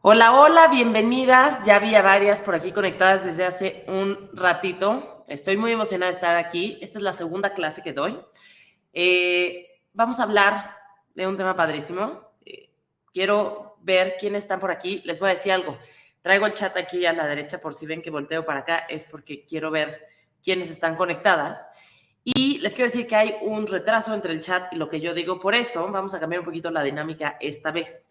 Hola, hola, bienvenidas. Ya vi a varias por aquí conectadas desde hace un ratito. Estoy muy emocionada de estar aquí. Esta es la segunda clase que doy. Vamos a hablar de un tema padrísimo. Quiero ver quiénes están por aquí. Les voy a decir algo. Traigo el chat aquí a la derecha por si ven que volteo para acá. Es porque quiero ver quiénes están conectadas. Y les quiero decir que hay un retraso entre el chat y lo que yo digo. Por eso vamos a cambiar un poquito la dinámica esta vez.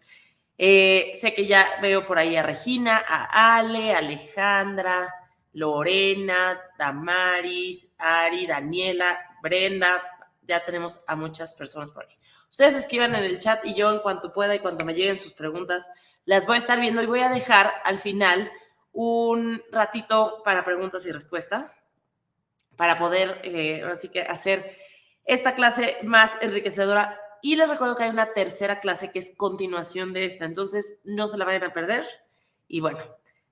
Sé que ya veo por ahí a Regina, a Ale, Alejandra, Lorena, Damaris, Ari, Daniela, Brenda. Ya tenemos a muchas personas por ahí. Ustedes escriban en el chat y yo en cuanto pueda y cuando me lleguen sus preguntas las voy a estar viendo y voy a dejar al final un ratito para preguntas y respuestas para poder así que hacer esta clase más enriquecedora. Y les recuerdo que hay una tercera clase que es continuación de esta, entonces no se la vayan a perder. Y bueno,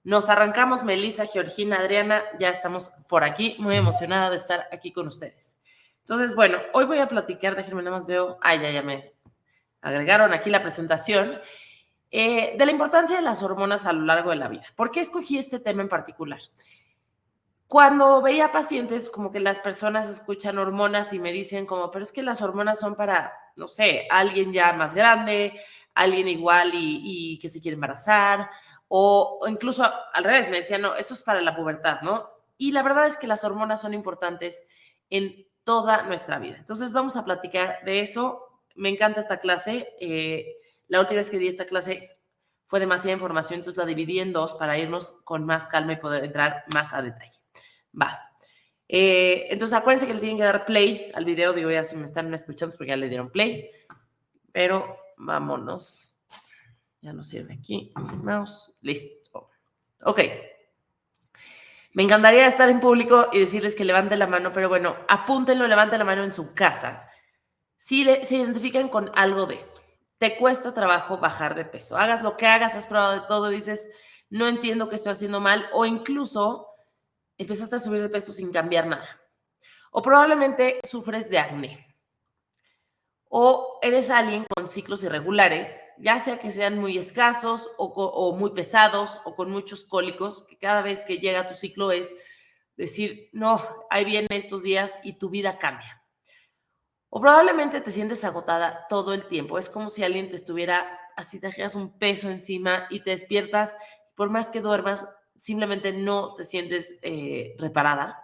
nos arrancamos. Melissa, Georgina, Adriana, ya estamos por aquí, muy emocionada de estar aquí con ustedes. Entonces, bueno, hoy voy a platicar, déjenme nada más veo, ya me agregaron aquí la presentación, de la importancia de las hormonas a lo largo de la vida. ¿Por qué escogí este tema en particular? Cuando veía pacientes, como que las personas escuchan hormonas y me dicen como, pero es que las hormonas son para, no sé, alguien ya más grande, alguien igual y que se quiere embarazar, o incluso al revés, me decían, no, eso es para la pubertad, ¿no? Y la verdad es que las hormonas son importantes en toda nuestra vida. Entonces vamos a platicar de eso. Me encanta esta clase. La última vez que di esta clase fue demasiada información, entonces la dividí en dos para irnos con más calma y poder entrar más a detalle. Va. Entonces acuérdense que le tienen que dar play al video. Digo, ya si me están escuchando es porque ya le dieron play. Pero vámonos. Ya no sirve aquí mi mouse. Listo. Ok. Me encantaría estar en público y decirles que levanten la mano, pero bueno, apúntenlo, levanten la mano en su casa. Si se identifican con algo de esto, te cuesta trabajo bajar de peso. Hagas lo que hagas, has probado de todo, dices, no entiendo qué estoy haciendo mal, o incluso empezaste a subir de peso sin cambiar nada. O probablemente sufres de acné. O eres alguien con ciclos irregulares, ya sea que sean muy escasos o muy pesados o con muchos cólicos, que cada vez que llega tu ciclo es decir, no, ahí vienen estos días y tu vida cambia. O probablemente te sientes agotada todo el tiempo. Es como si alguien te estuviera, así te dejas un peso encima y te despiertas, por más que duermas, simplemente no te sientes reparada.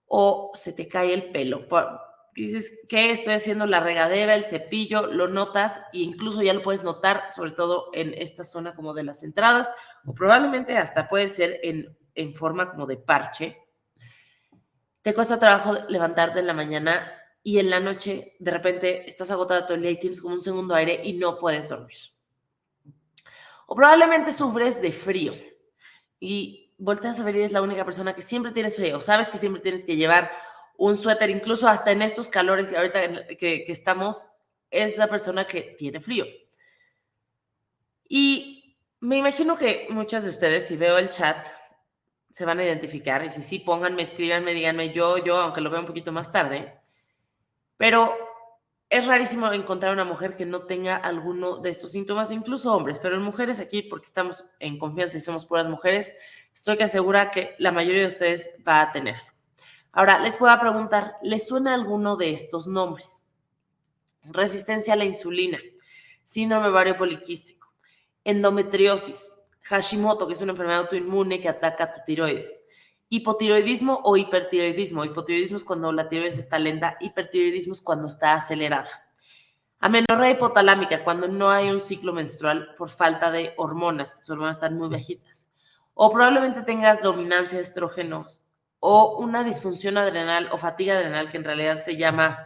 O se te cae el pelo. Dices, ¿qué estoy haciendo? La regadera, el cepillo, lo notas e incluso ya lo puedes notar, sobre todo en esta zona como de las entradas, o probablemente hasta puede ser en forma como de parche. Te cuesta trabajo levantarte en la mañana y en la noche de repente estás agotada todo el día y tienes como un segundo aire y no puedes dormir. O probablemente sufres de frío y volteas a ver y eres la única persona que siempre tienes frío. Sabes que siempre tienes que llevar un suéter, incluso hasta en estos calores que ahorita que estamos, es la persona que tiene frío. Y me imagino que muchas de ustedes, si veo el chat, se van a identificar. Y si sí, pónganme, escríbanme, díganme yo, aunque lo vea un poquito más tarde. Pero es rarísimo encontrar una mujer que no tenga alguno de estos síntomas, incluso hombres, pero en mujeres aquí, porque estamos en confianza y somos puras mujeres, estoy que segura que la mayoría de ustedes va a tener. Ahora, les puedo preguntar, ¿les suena alguno de estos nombres? Resistencia a la insulina, síndrome ovario poliquístico, endometriosis, Hashimoto, que es una enfermedad autoinmune que ataca tu tiroides, hipotiroidismo o hipertiroidismo. Hipotiroidismo es cuando la tiroides está lenta, hipertiroidismo es cuando está acelerada. Amenorrea hipotalámica, cuando no hay un ciclo menstrual por falta de hormonas, que tus hormonas están muy bajitas. O probablemente tengas dominancia de estrógenos o una disfunción adrenal o fatiga adrenal, que en realidad se llama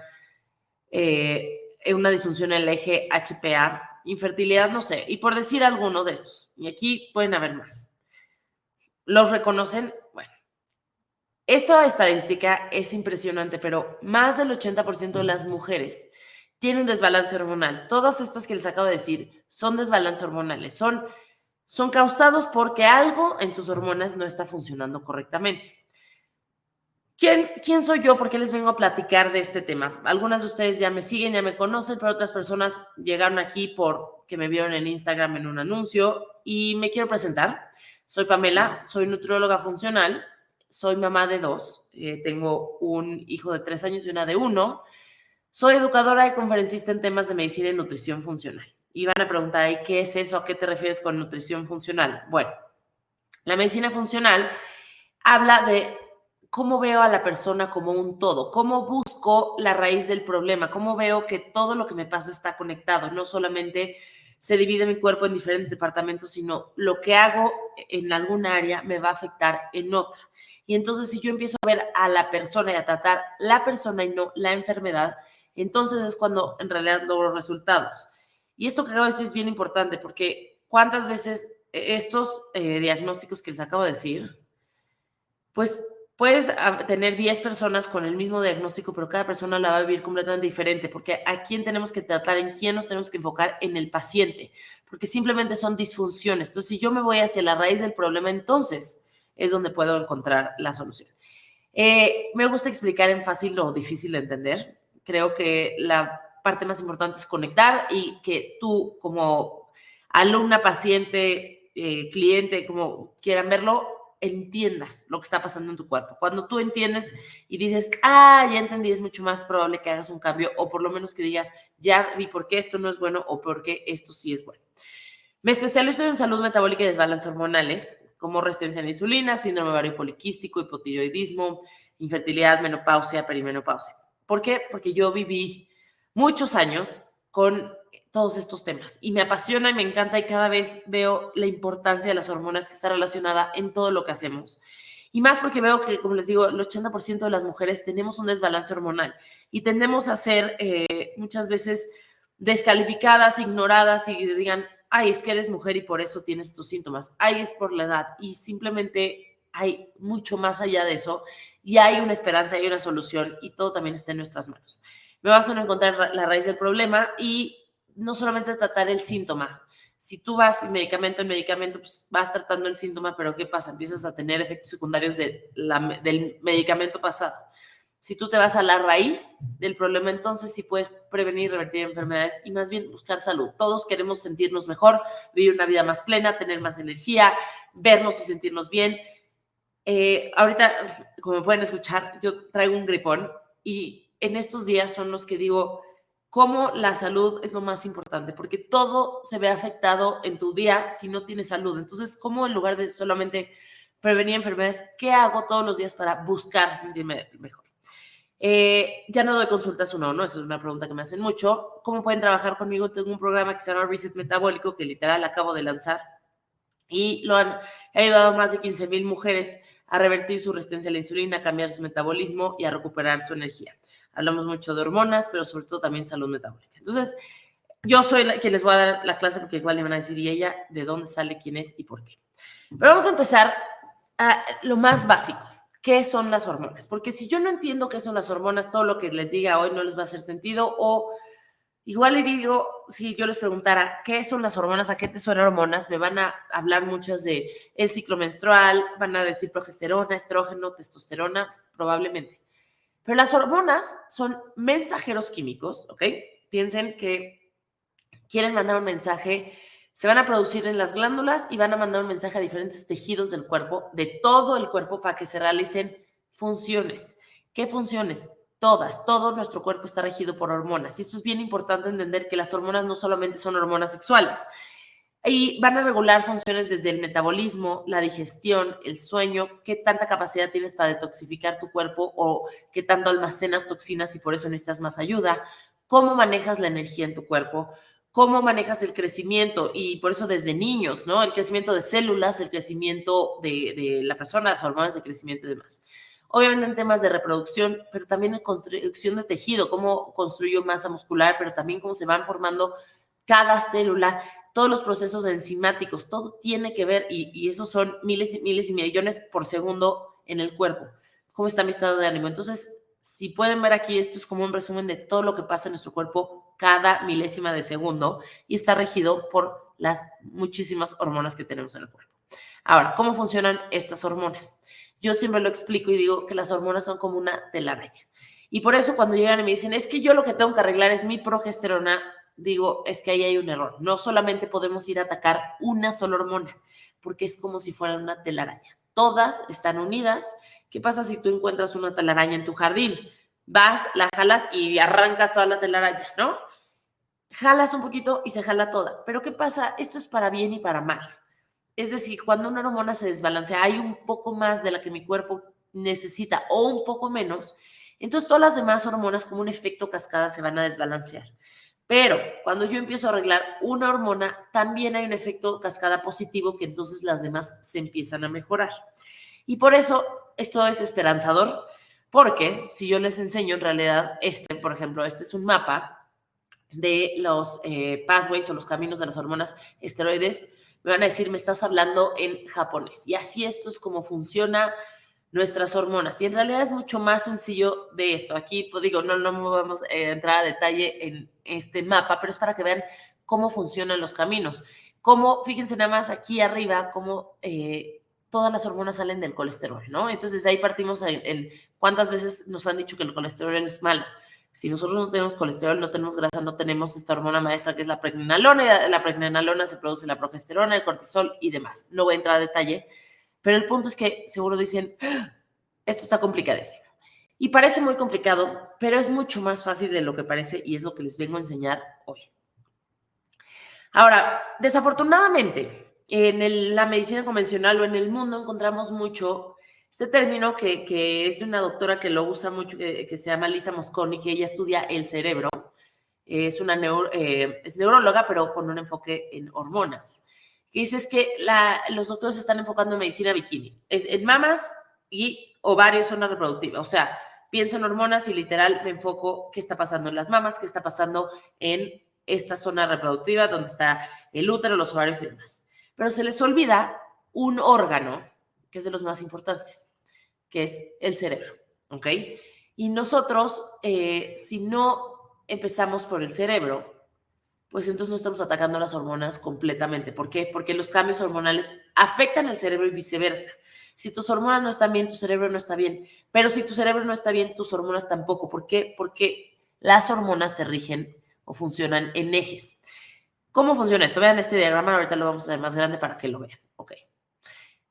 una disfunción en el eje HPA, infertilidad, no sé, y por decir alguno de estos. Y aquí pueden haber más. ¿Los reconocen? Bueno, esta estadística es impresionante, pero más del 80% de las mujeres tienen un desbalance hormonal. Todas estas que les acabo de decir son desbalances hormonales, son causados porque algo en sus hormonas no está funcionando correctamente. ¿Quién soy yo? ¿Por qué les vengo a platicar de este tema? Algunas de ustedes ya me siguen, ya me conocen, pero otras personas llegaron aquí porque me vieron en Instagram en un anuncio y me quiero presentar. Soy Pamela, soy nutrióloga funcional, soy mamá de 2, tengo un hijo de 3 años y una de 1. Soy educadora y conferencista en temas de medicina y nutrición funcional. Y van a preguntar, ¿y qué es eso? ¿A qué te refieres con nutrición funcional? Bueno, la medicina funcional habla de cómo veo a la persona como un todo, cómo busco la raíz del problema, cómo veo que todo lo que me pasa está conectado, no solamente se divide mi cuerpo en diferentes departamentos, sino lo que hago en alguna área me va a afectar en otra. Y entonces si yo empiezo a ver a la persona y a tratar la persona y no la enfermedad, entonces es cuando en realidad logro resultados. Y esto que acabo de decir es bien importante porque cuántas veces estos diagnósticos que les acabo de decir, pues puedes tener 10 personas con el mismo diagnóstico, pero cada persona la va a vivir completamente diferente, porque a quién tenemos que tratar, en quién nos tenemos que enfocar, en el paciente, porque simplemente son disfunciones. Entonces, si yo me voy hacia la raíz del problema, entonces es donde puedo encontrar la solución. Me gusta explicar en fácil o difícil de entender. Creo que la parte más importante es conectar y que tú como alumna, paciente, cliente, como quieran verlo, entiendas lo que está pasando en tu cuerpo. Cuando tú entiendes y dices, ya entendí, es mucho más probable que hagas un cambio o por lo menos que digas, ya vi por qué esto no es bueno o por qué esto sí es bueno. Me especializo en salud metabólica y desbalance hormonales, como resistencia a la insulina, síndrome ovario poliquístico, hipotiroidismo, infertilidad, menopausia, perimenopausia. ¿Por qué? Porque yo viví muchos años con todos estos temas y me apasiona y me encanta y cada vez veo la importancia de las hormonas que está relacionada en todo lo que hacemos. Y más porque veo que, como les digo, el 80% de las mujeres tenemos un desbalance hormonal y tendemos a ser muchas veces descalificadas, ignoradas y digan, es que eres mujer y por eso tienes tus síntomas, es por la edad y simplemente hay mucho más allá de eso y hay una esperanza, hay una solución y todo también está en nuestras manos. Me baso en encontrar la raíz del problema y no solamente tratar el síntoma. Si tú vas medicamento en medicamento, pues vas tratando el síntoma, pero ¿qué pasa? Empiezas a tener efectos secundarios del medicamento pasado. Si tú te vas a la raíz del problema, entonces sí puedes prevenir y revertir enfermedades y más bien buscar salud. Todos queremos sentirnos mejor, vivir una vida más plena, tener más energía, vernos y sentirnos bien. Ahorita, como pueden escuchar, yo traigo un gripón y en estos días son los que digo cómo la salud es lo más importante, porque todo se ve afectado en tu día si no tienes salud. Entonces, ¿cómo en lugar de solamente prevenir enfermedades, qué hago todos los días para buscar sentirme mejor? Ya no doy consultas uno a uno, esa es una pregunta que me hacen mucho. ¿Cómo pueden trabajar conmigo? Tengo un programa que se llama Reset Metabólico, que literal acabo de lanzar y he ayudado a más de 15,000 mujeres a revertir su resistencia a la insulina, a cambiar su metabolismo y a recuperar su energía. Hablamos mucho de hormonas, pero sobre todo también salud metabólica. Entonces, yo soy quien les voy a dar la clase porque igual le van a decir, y ella, de dónde sale, quién es y por qué. Pero vamos a empezar a lo más básico. ¿Qué son las hormonas? Porque si yo no entiendo qué son las hormonas, todo lo que les diga hoy no les va a hacer sentido o igual le digo, si yo les preguntara, ¿qué son las hormonas? ¿A qué te suenan hormonas? Me van a hablar muchos de el ciclo menstrual, van a decir progesterona, estrógeno, testosterona, probablemente. Pero las hormonas son mensajeros químicos, ¿ok? Piensen que quieren mandar un mensaje, se van a producir en las glándulas y van a mandar un mensaje a diferentes tejidos del cuerpo, de todo el cuerpo, para que se realicen funciones. ¿Qué funciones? Todas, todo nuestro cuerpo está regido por hormonas. Y esto es bien importante entender que las hormonas no solamente son hormonas sexuales. Y van a regular funciones desde el metabolismo, la digestión, el sueño, qué tanta capacidad tienes para detoxificar tu cuerpo o qué tanto almacenas toxinas y por eso necesitas más ayuda, cómo manejas la energía en tu cuerpo, cómo manejas el crecimiento y por eso desde niños, ¿no? El crecimiento de células, el crecimiento de la persona, las hormonas de crecimiento y demás. Obviamente en temas de reproducción, pero también en construcción de tejido, cómo construyo masa muscular, pero también cómo se van formando cada célula, todos los procesos enzimáticos, todo tiene que ver y esos son miles y millones por segundo en el cuerpo. ¿Cómo está mi estado de ánimo? Entonces, si pueden ver aquí, esto es como un resumen de todo lo que pasa en nuestro cuerpo cada milésima de segundo y está regido por las muchísimas hormonas que tenemos en el cuerpo. Ahora, ¿cómo funcionan estas hormonas? yo siempre lo explico y digo que las hormonas son como una telaraña. Y por eso cuando llegan y me dicen, es que yo lo que tengo que arreglar es mi progesterona, digo, es que ahí hay un error. No solamente podemos ir a atacar una sola hormona, porque es como si fuera una telaraña. Todas están unidas. ¿Qué pasa si tú encuentras una telaraña en tu jardín? Vas, la jalas y arrancas toda la telaraña, ¿no? Jalas un poquito y se jala toda. Pero ¿qué pasa? Esto es para bien y para mal. Es decir, cuando una hormona se desbalancea, hay un poco más de la que mi cuerpo necesita o un poco menos, entonces todas las demás hormonas como un efecto cascada se van a desbalancear. Pero cuando yo empiezo a arreglar una hormona, también hay un efecto cascada positivo que entonces las demás se empiezan a mejorar. Y por eso esto es esperanzador, porque si yo les enseño en realidad, por ejemplo, este es un mapa de los pathways o los caminos de las hormonas esteroides, me van a decir, me estás hablando en japonés. Y así esto es como funciona nuestras hormonas. Y en realidad es mucho más sencillo de esto. Aquí, pues digo, no vamos a entrar a detalle en este mapa, pero es para que vean cómo funcionan los caminos. Cómo, fíjense nada más aquí arriba, cómo todas las hormonas salen del colesterol, ¿no? Entonces ahí partimos en cuántas veces nos han dicho que el colesterol es malo. Si nosotros no tenemos colesterol, no tenemos grasa, no tenemos esta hormona maestra que es la pregnenolona, la pregnenolona se produce la progesterona, el cortisol y demás. No voy a entrar a detalle, pero el punto es que seguro dicen, esto está complicadísimo. Y parece muy complicado, pero es mucho más fácil de lo que parece y es lo que les vengo a enseñar hoy. Ahora, desafortunadamente, en la medicina convencional o en el mundo encontramos mucho este término que es de una doctora que lo usa mucho, que se llama Lisa Mosconi, que ella estudia el cerebro. Es neuróloga, pero con un enfoque en hormonas. Que dice es que los doctores se están enfocando en medicina bikini. Es en mamas y ovarios, zona reproductiva. O sea, pienso en hormonas y literal me enfoco qué está pasando en las mamas, qué está pasando en esta zona reproductiva donde está el útero, los ovarios y demás. Pero se les olvida un órgano que es de los más importantes, que es el cerebro, ¿ok? Y nosotros, si no empezamos por el cerebro, pues entonces no estamos atacando las hormonas completamente. ¿Por qué? Porque los cambios hormonales afectan al cerebro y viceversa. Si tus hormonas no están bien, tu cerebro no está bien. Pero si tu cerebro no está bien, tus hormonas tampoco. ¿Por qué? Porque las hormonas se rigen o funcionan en ejes. ¿Cómo funciona esto? Vean este diagrama, ahorita lo vamos a hacer más grande para que lo vean. Ok.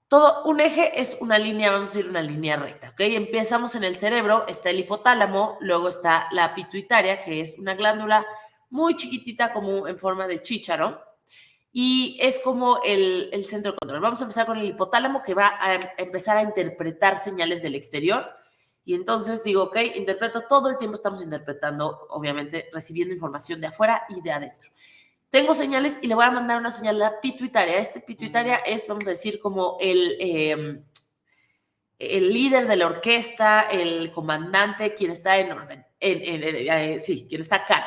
Todo un eje es una línea, vamos a ir una línea recta, ¿ok? Empezamos en el cerebro, está el hipotálamo, luego está la pituitaria, que es una glándula muy chiquitita como en forma de chícharo, y es como el centro de control. Vamos a empezar con el hipotálamo, que va a empezar a interpretar señales del exterior, y entonces digo, ok, interpreto, todo el tiempo estamos interpretando, obviamente, recibiendo información de afuera y de adentro. Tengo señales y le voy a mandar una señal a la pituitaria. Este pituitaria es, vamos a decir, como el líder de la orquesta, el comandante, quien está en orden, sí, quien está a cargo.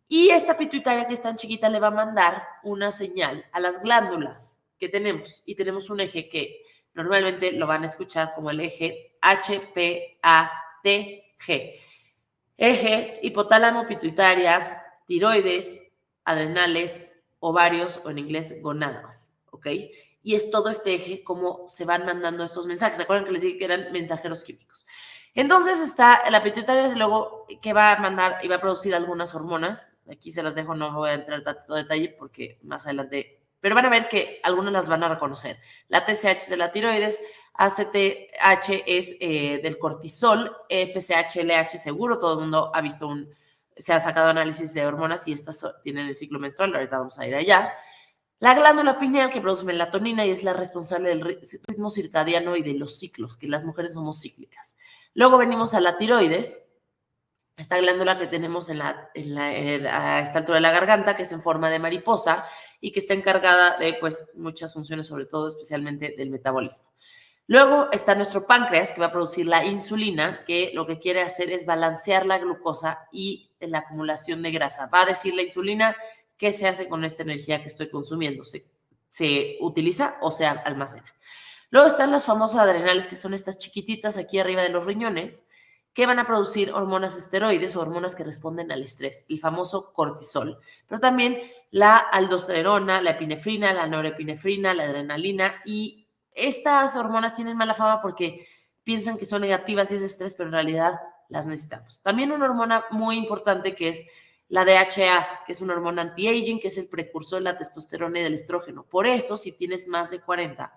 Y esta pituitaria que es tan chiquita le va a mandar una señal a las glándulas que tenemos. Y tenemos un eje que normalmente lo van a escuchar como el eje HPATG. Eje, hipotálamo, pituitaria, tiroides, adrenales, ovarios o en inglés gonadas, ¿ok? Y es todo este eje cómo se van mandando estos mensajes. ¿Se acuerdan que les dije que eran mensajeros químicos? Entonces está la pituitaria, luego que va a mandar y va a producir algunas hormonas. Aquí se las dejo, no voy a entrar tanto detalle porque más adelante, pero van a ver que algunas las van a reconocer. La TSH es de la tiroides, ACTH es del cortisol, FSH, LH seguro, todo el mundo ha visto se ha sacado análisis de hormonas y estas tienen el ciclo menstrual, ahorita vamos a ir allá. La glándula pineal que produce melatonina y es la responsable del ritmo circadiano y de los ciclos, que las mujeres somos cíclicas. Luego venimos a la tiroides, esta glándula que tenemos a esta altura de la garganta, que es en forma de mariposa y que está encargada de pues, muchas funciones, sobre todo especialmente del metabolismo. Luego está nuestro páncreas, que va a producir la insulina, que lo que quiere hacer es balancear la glucosa y la acumulación de grasa. Va a decir la insulina qué se hace con esta energía que estoy consumiendo. ¿Se utiliza o se almacena? Luego están las famosas adrenales, que son estas chiquititas aquí arriba de los riñones, que van a producir hormonas esteroides o hormonas que responden al estrés, el famoso cortisol, pero también la aldosterona, la epinefrina, la norepinefrina, la adrenalina y estas hormonas tienen mala fama porque piensan que son negativas y es estrés, pero en realidad las necesitamos. También una hormona muy importante que es la DHA, que es una hormona anti-aging, que es el precursor de la testosterona y del estrógeno. Por eso, si tienes más de 40,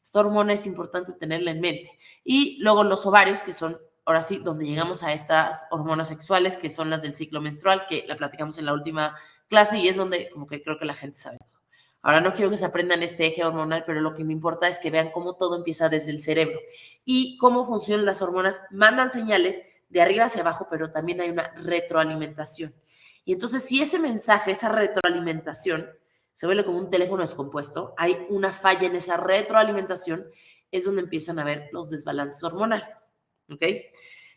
esta hormona es importante tenerla en mente. Y luego los ovarios, que son, ahora sí, donde llegamos a estas hormonas sexuales, que son las del ciclo menstrual, que la platicamos en la última clase y es donde como que creo que la gente sabe. Ahora no quiero que se aprendan este eje hormonal, pero lo que me importa es que vean cómo todo empieza desde el cerebro y cómo funcionan las hormonas. Mandan señales de arriba hacia abajo, pero también hay una retroalimentación. Y entonces, si ese mensaje, esa retroalimentación, se vuelve como un teléfono descompuesto, hay una falla en esa retroalimentación, es donde empiezan a ver los desbalances hormonales. ¿Ok?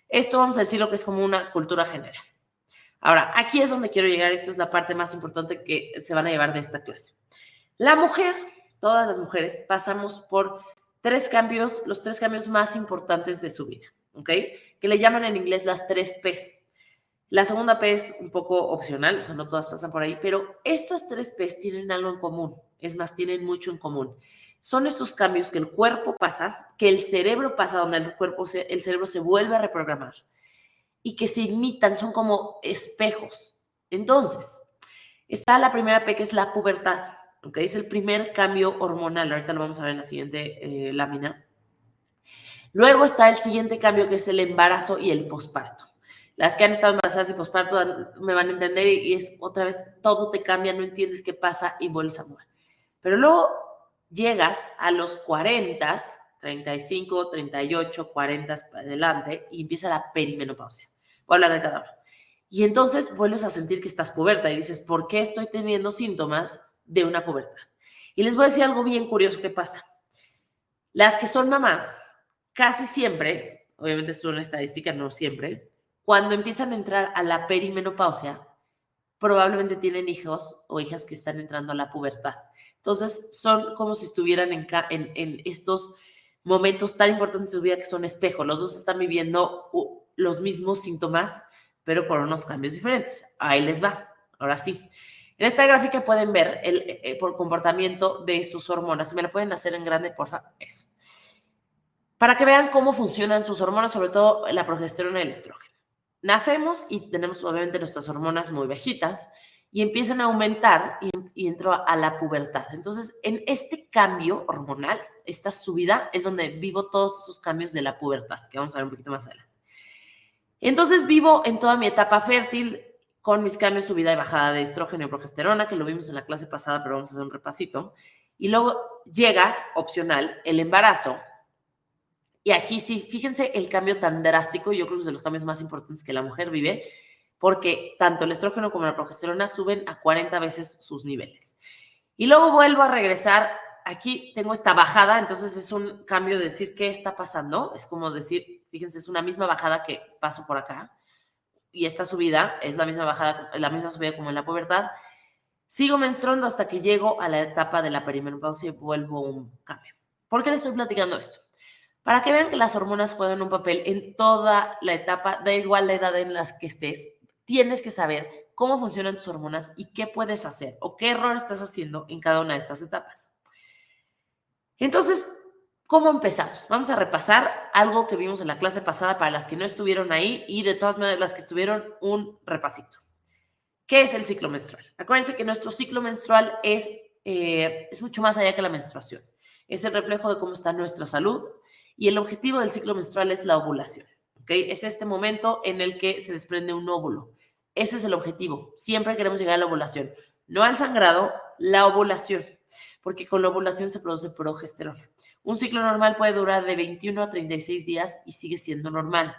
Esto vamos a decir lo que es como una cultura general. Ahora, aquí es donde quiero llegar. Esto es la parte más importante que se van a llevar de esta clase. La mujer, todas las mujeres, pasamos por tres cambios, los tres cambios más importantes de su vida, ¿ok? Que le llaman en inglés las 3 Ps. La segunda P es un poco opcional, o sea, no todas pasan por ahí, pero estas 3 Ps tienen algo en común, es más, tienen mucho en común. Son estos cambios que el cuerpo pasa, que el cerebro pasa, donde el cerebro se vuelve a reprogramar y que se imitan, son como espejos. Entonces, está la primera P, que es la pubertad. ¿Okay? Es el primer cambio hormonal. Ahorita lo vamos a ver en la siguiente lámina. Luego está el siguiente cambio, que es el embarazo y el posparto. Las que han estado embarazadas y posparto me van a entender y es otra vez, todo te cambia, no entiendes qué pasa y vuelves a morir. Pero luego llegas a los 40, 35, 38, 40 para adelante y empieza la perimenopausia. Voy a hablar de cada uno. Y entonces vuelves a sentir que estás puberta y dices, ¿por qué estoy teniendo síntomas de una pubertad? Y les voy a decir algo bien curioso que pasa. Las que son mamás, casi siempre, obviamente esto es una estadística, no siempre, cuando empiezan a entrar a la perimenopausia, probablemente tienen hijos o hijas que están entrando a la pubertad. Entonces, son como si estuvieran en estos momentos tan importantes de su vida que son espejos. Los dos están viviendo los mismos síntomas, pero por unos cambios diferentes. Ahí les va. Ahora sí. En esta gráfica pueden ver por comportamiento de sus hormonas. Si me la pueden hacer en grande, por favor. Eso. Para que vean cómo funcionan sus hormonas, sobre todo la progesterona y el estrógeno. Nacemos y tenemos obviamente nuestras hormonas muy bajitas y empiezan a aumentar y entro a la pubertad. Entonces, en este cambio hormonal, esta subida, es donde vivo todos esos cambios de la pubertad, que vamos a ver un poquito más adelante. Entonces, vivo en toda mi etapa fértil con mis cambios, subida y bajada de estrógeno y progesterona, que lo vimos en la clase pasada, pero vamos a hacer un repasito. Y luego llega, opcional, el embarazo. Y aquí sí, fíjense el cambio tan drástico, yo creo que es de los cambios más importantes que la mujer vive, porque tanto el estrógeno como la progesterona suben a 40 veces sus niveles. Y luego vuelvo a regresar, aquí tengo esta bajada, entonces es un cambio de decir qué está pasando, es como decir, fíjense, es una misma bajada que paso por acá, y esta subida es la misma bajada, la misma subida como en la pubertad. Sigo menstruando hasta que llego a la etapa de la perimenopausia y vuelvo un cambio. ¿Por qué les estoy platicando esto? Para que vean que las hormonas juegan un papel en toda la etapa, da igual la edad en la que estés, tienes que saber cómo funcionan tus hormonas y qué puedes hacer o qué error estás haciendo en cada una de estas etapas. Entonces, ¿cómo empezamos? Vamos a repasar algo que vimos en la clase pasada para las que no estuvieron ahí y de todas maneras las que estuvieron, un repasito. ¿Qué es el ciclo menstrual? Acuérdense que nuestro ciclo menstrual es mucho más allá que la menstruación. Es el reflejo de cómo está nuestra salud y el objetivo del ciclo menstrual es la ovulación. ¿Okay? Es este momento en el que se desprende un óvulo. Ese es el objetivo. Siempre queremos llegar a la ovulación. No al sangrado, la ovulación. Porque con la ovulación se produce progesterona. Un ciclo normal puede durar de 21 a 36 días y sigue siendo normal.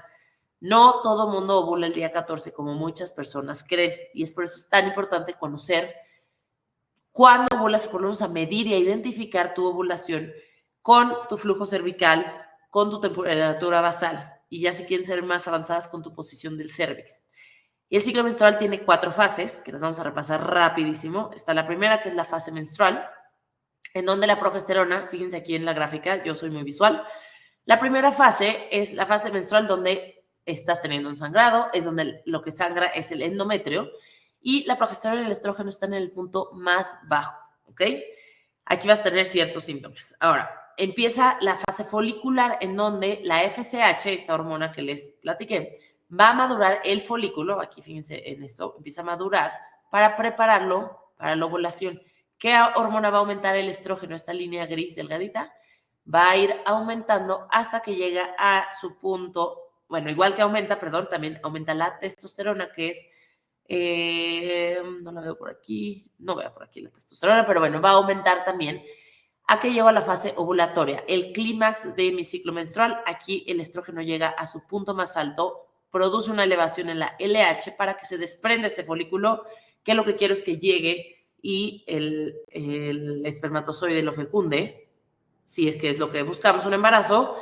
No todo mundo ovula el día 14 como muchas personas creen y es por eso es tan importante conocer cuándo ovulas, por lo menos a medir y a identificar tu ovulación con tu flujo cervical, con tu temperatura basal y ya si quieren ser más avanzadas con tu posición del cervix. Y el ciclo menstrual tiene 4 fases que las vamos a repasar rapidísimo. Está la primera, que es la fase menstrual, en donde la progesterona, fíjense aquí en la gráfica, yo soy muy visual. La primera fase es la fase menstrual donde estás teniendo un sangrado, es donde lo que sangra es el endometrio y la progesterona y el estrógeno están en el punto más bajo, ¿ok? Aquí vas a tener ciertos síntomas. Ahora, empieza la fase folicular en donde la FSH, esta hormona que les platiqué, va a madurar el folículo, aquí fíjense en esto, empieza a madurar para prepararlo para la ovulación. ¿Qué hormona va a aumentar el estrógeno? Esta línea gris delgadita va a ir aumentando hasta que llega a su punto, bueno, igual que aumenta, perdón, también aumenta la testosterona, que es, no la veo por aquí, no veo por aquí la testosterona, pero bueno, va a aumentar también a que llego a la fase ovulatoria, el clímax de mi ciclo menstrual. Aquí el estrógeno llega a su punto más alto, produce una elevación en la LH para que se desprenda este folículo, que lo que quiero es que llegue y el espermatozoide lo fecunde, si es que es lo que buscamos, un embarazo.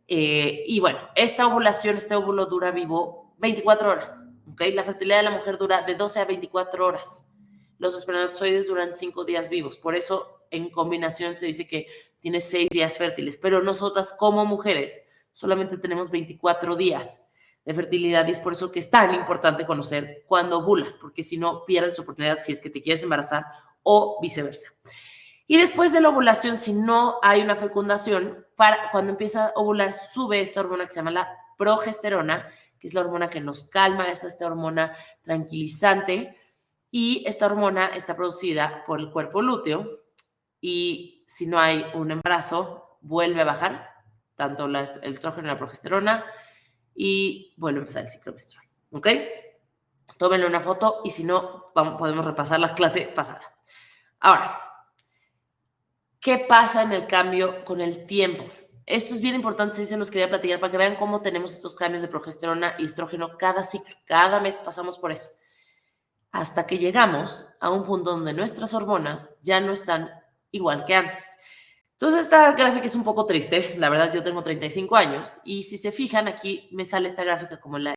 Y bueno, esta ovulación, este óvulo dura vivo 24 horas. ¿Okay? La fertilidad de la mujer dura de 12 a 24 horas. Los espermatozoides duran 5 días vivos. Por eso, en combinación, se dice que tiene 6 días fértiles. Pero nosotras, como mujeres, solamente tenemos 24 días de fertilidad y es por eso que es tan importante conocer cuándo ovulas, porque si no, pierdes oportunidad si es que te quieres embarazar o viceversa. Y después de la ovulación, si no hay una fecundación, cuando empieza a ovular, sube esta hormona que se llama la progesterona, que es la hormona que nos calma, es esta hormona tranquilizante, y esta hormona está producida por el cuerpo lúteo, y si no hay un embarazo, vuelve a bajar, tanto el estrógeno y la progesterona, y vuelve a empezar el ciclo menstrual, ¿ok? Tómenle una foto, y si no, podemos repasar la clase pasada. Ahora, ¿qué pasa en el cambio con el tiempo? Esto es bien importante, se los quería platicar para que vean cómo tenemos estos cambios de progesterona y estrógeno cada ciclo, cada mes pasamos por eso, hasta que llegamos a un punto donde nuestras hormonas ya no están igual que antes. Entonces esta gráfica es un poco triste, la verdad yo tengo 35 años y si se fijan aquí me sale esta gráfica como la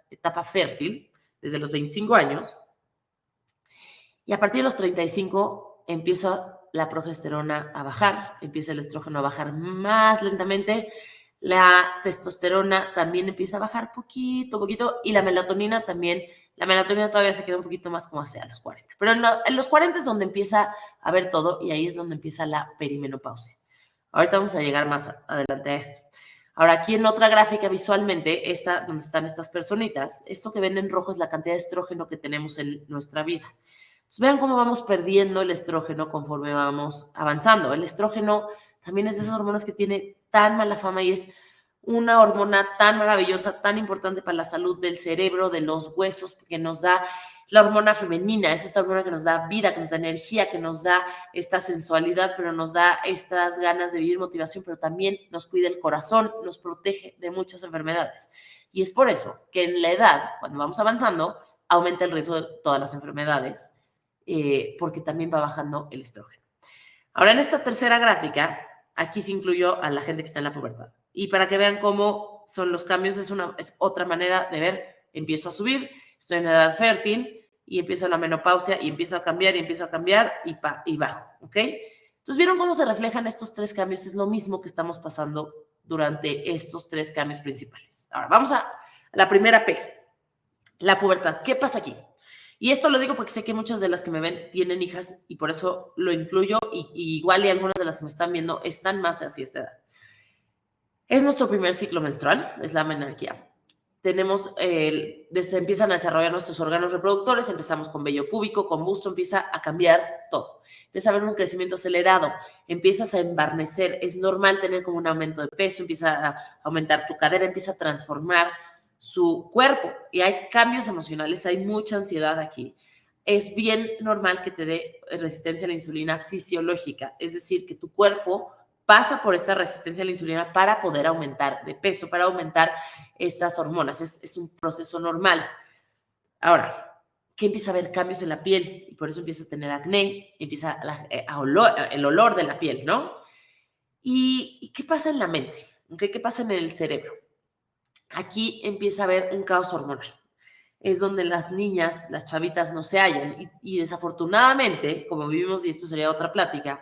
etapa fértil, desde los 25 años, y a partir de los 35 empieza la progesterona a bajar, empieza el estrógeno a bajar más lentamente, la testosterona también empieza a bajar poquito, y la melatonina también. La melatonina todavía se queda un poquito más como hacia los 40. Pero en los 40 es donde empieza a ver todo y ahí es donde empieza la perimenopausia. Ahorita vamos a llegar más adelante a esto. Ahora, aquí en otra gráfica visualmente, esta donde están estas personitas, esto que ven en rojo es la cantidad de estrógeno que tenemos en nuestra vida. Entonces, vean cómo vamos perdiendo el estrógeno conforme vamos avanzando. El estrógeno también es de esas hormonas que tiene tan mala fama y es una hormona tan maravillosa, tan importante para la salud del cerebro, de los huesos, que nos da la hormona femenina, es esta hormona que nos da vida, que nos da energía, que nos da esta sensualidad, pero nos da estas ganas de vivir, motivación, pero también nos cuida el corazón, nos protege de muchas enfermedades. Y es por eso que en la edad, cuando vamos avanzando, aumenta el riesgo de todas las enfermedades, porque también va bajando el estrógeno. Ahora, en esta tercera gráfica, aquí se incluyó a la gente que está en la pubertad. Y para que vean cómo son los cambios, es otra manera de ver, empiezo a subir, estoy en edad fértil y empiezo la menopausia y empiezo a cambiar y bajo, ¿ok? Entonces, ¿vieron cómo se reflejan estos tres cambios? Es lo mismo que estamos pasando durante estos tres cambios principales. Ahora, vamos a la primera P, la pubertad. ¿Qué pasa aquí? Y esto lo digo porque sé que muchas de las que me ven tienen hijas y por eso lo incluyo y igual y algunas de las que me están viendo están más hacia esta edad. Es nuestro primer ciclo menstrual, es la menarquía. Se empiezan a desarrollar nuestros órganos reproductores, empezamos con vello púbico, con busto, empieza a cambiar todo. Empieza a haber un crecimiento acelerado, empiezas a embarnecer, es normal tener como un aumento de peso, empieza a aumentar tu cadera, empieza a transformar su cuerpo y hay cambios emocionales, hay mucha ansiedad aquí. Es bien normal que te dé resistencia a la insulina fisiológica, es decir, que tu cuerpo pasa por esta resistencia a la insulina para poder aumentar de peso, para aumentar estas hormonas. Es un proceso normal. Ahora, que empieza a haber cambios en la piel y por eso empieza a tener acné, empieza el olor de la piel, ¿no? ¿Y qué pasa en la mente? ¿Qué pasa en el cerebro? Aquí empieza a haber un caos hormonal. Es donde las niñas, las chavitas no se hallan y desafortunadamente, como vivimos, y esto sería otra plática,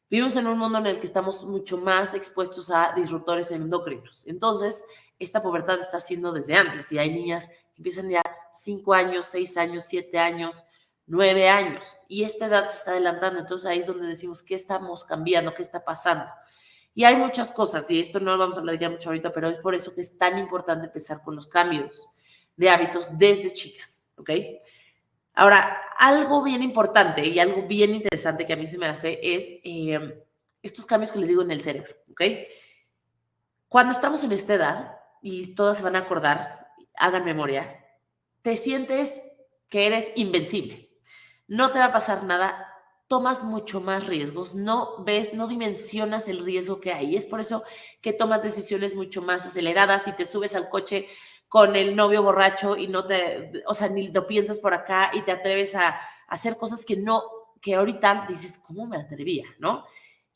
vivimos en un mundo en el que estamos mucho más expuestos a disruptores endocrinos. Entonces, esta pubertad está haciendo desde antes y hay niñas que empiezan ya 5 años, 6 años, 7 años, 9 años y esta edad se está adelantando. Entonces, ahí es donde decimos, ¿qué estamos cambiando? ¿Qué está pasando? Y hay muchas cosas, y esto no lo vamos a hablar ya mucho ahorita, pero es por eso que es tan importante empezar con los cambios de hábitos desde chicas, ¿ok? Ahora, algo bien importante y algo bien interesante que a mí se me hace es estos cambios que les digo en el cerebro, ¿ok? Cuando estamos en esta edad, y todas se van a acordar, hagan memoria, te sientes que eres invencible. No te va a pasar nada, tomas mucho más riesgos, no ves, no dimensionas el riesgo que hay. Es por eso que tomas decisiones mucho más aceleradas y te subes al coche con el novio borracho y no te, o sea, ni lo piensas por acá y te atreves a hacer cosas que no, que ahorita dices, ¿cómo me atrevía? ¿No?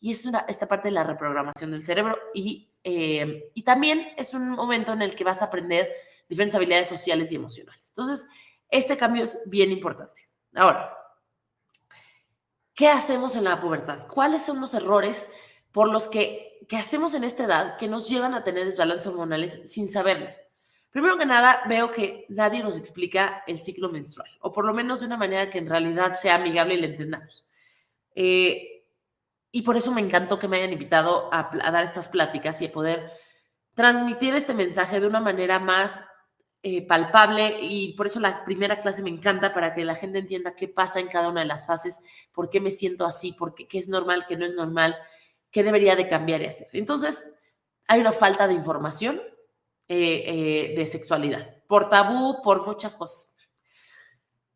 Y es esta parte de la reprogramación del cerebro y también es un momento en el que vas a aprender diferentes habilidades sociales y emocionales. Entonces, este cambio es bien importante. Ahora, ¿qué hacemos en la pubertad? ¿Cuáles son los errores por los que hacemos en esta edad que nos llevan a tener desbalances hormonales sin saberlo? Primero que nada, veo que nadie nos explica el ciclo menstrual, o por lo menos de una manera que en realidad sea amigable y le entendamos. Y por eso me encantó que me hayan invitado a dar estas pláticas y a poder transmitir este mensaje de una manera más palpable, y por eso la primera clase me encanta, para que la gente entienda qué pasa en cada una de las fases, por qué me siento así, qué es normal, qué no es normal, qué debería de cambiar y hacer. Entonces, hay una falta de información de sexualidad, por tabú, por muchas cosas.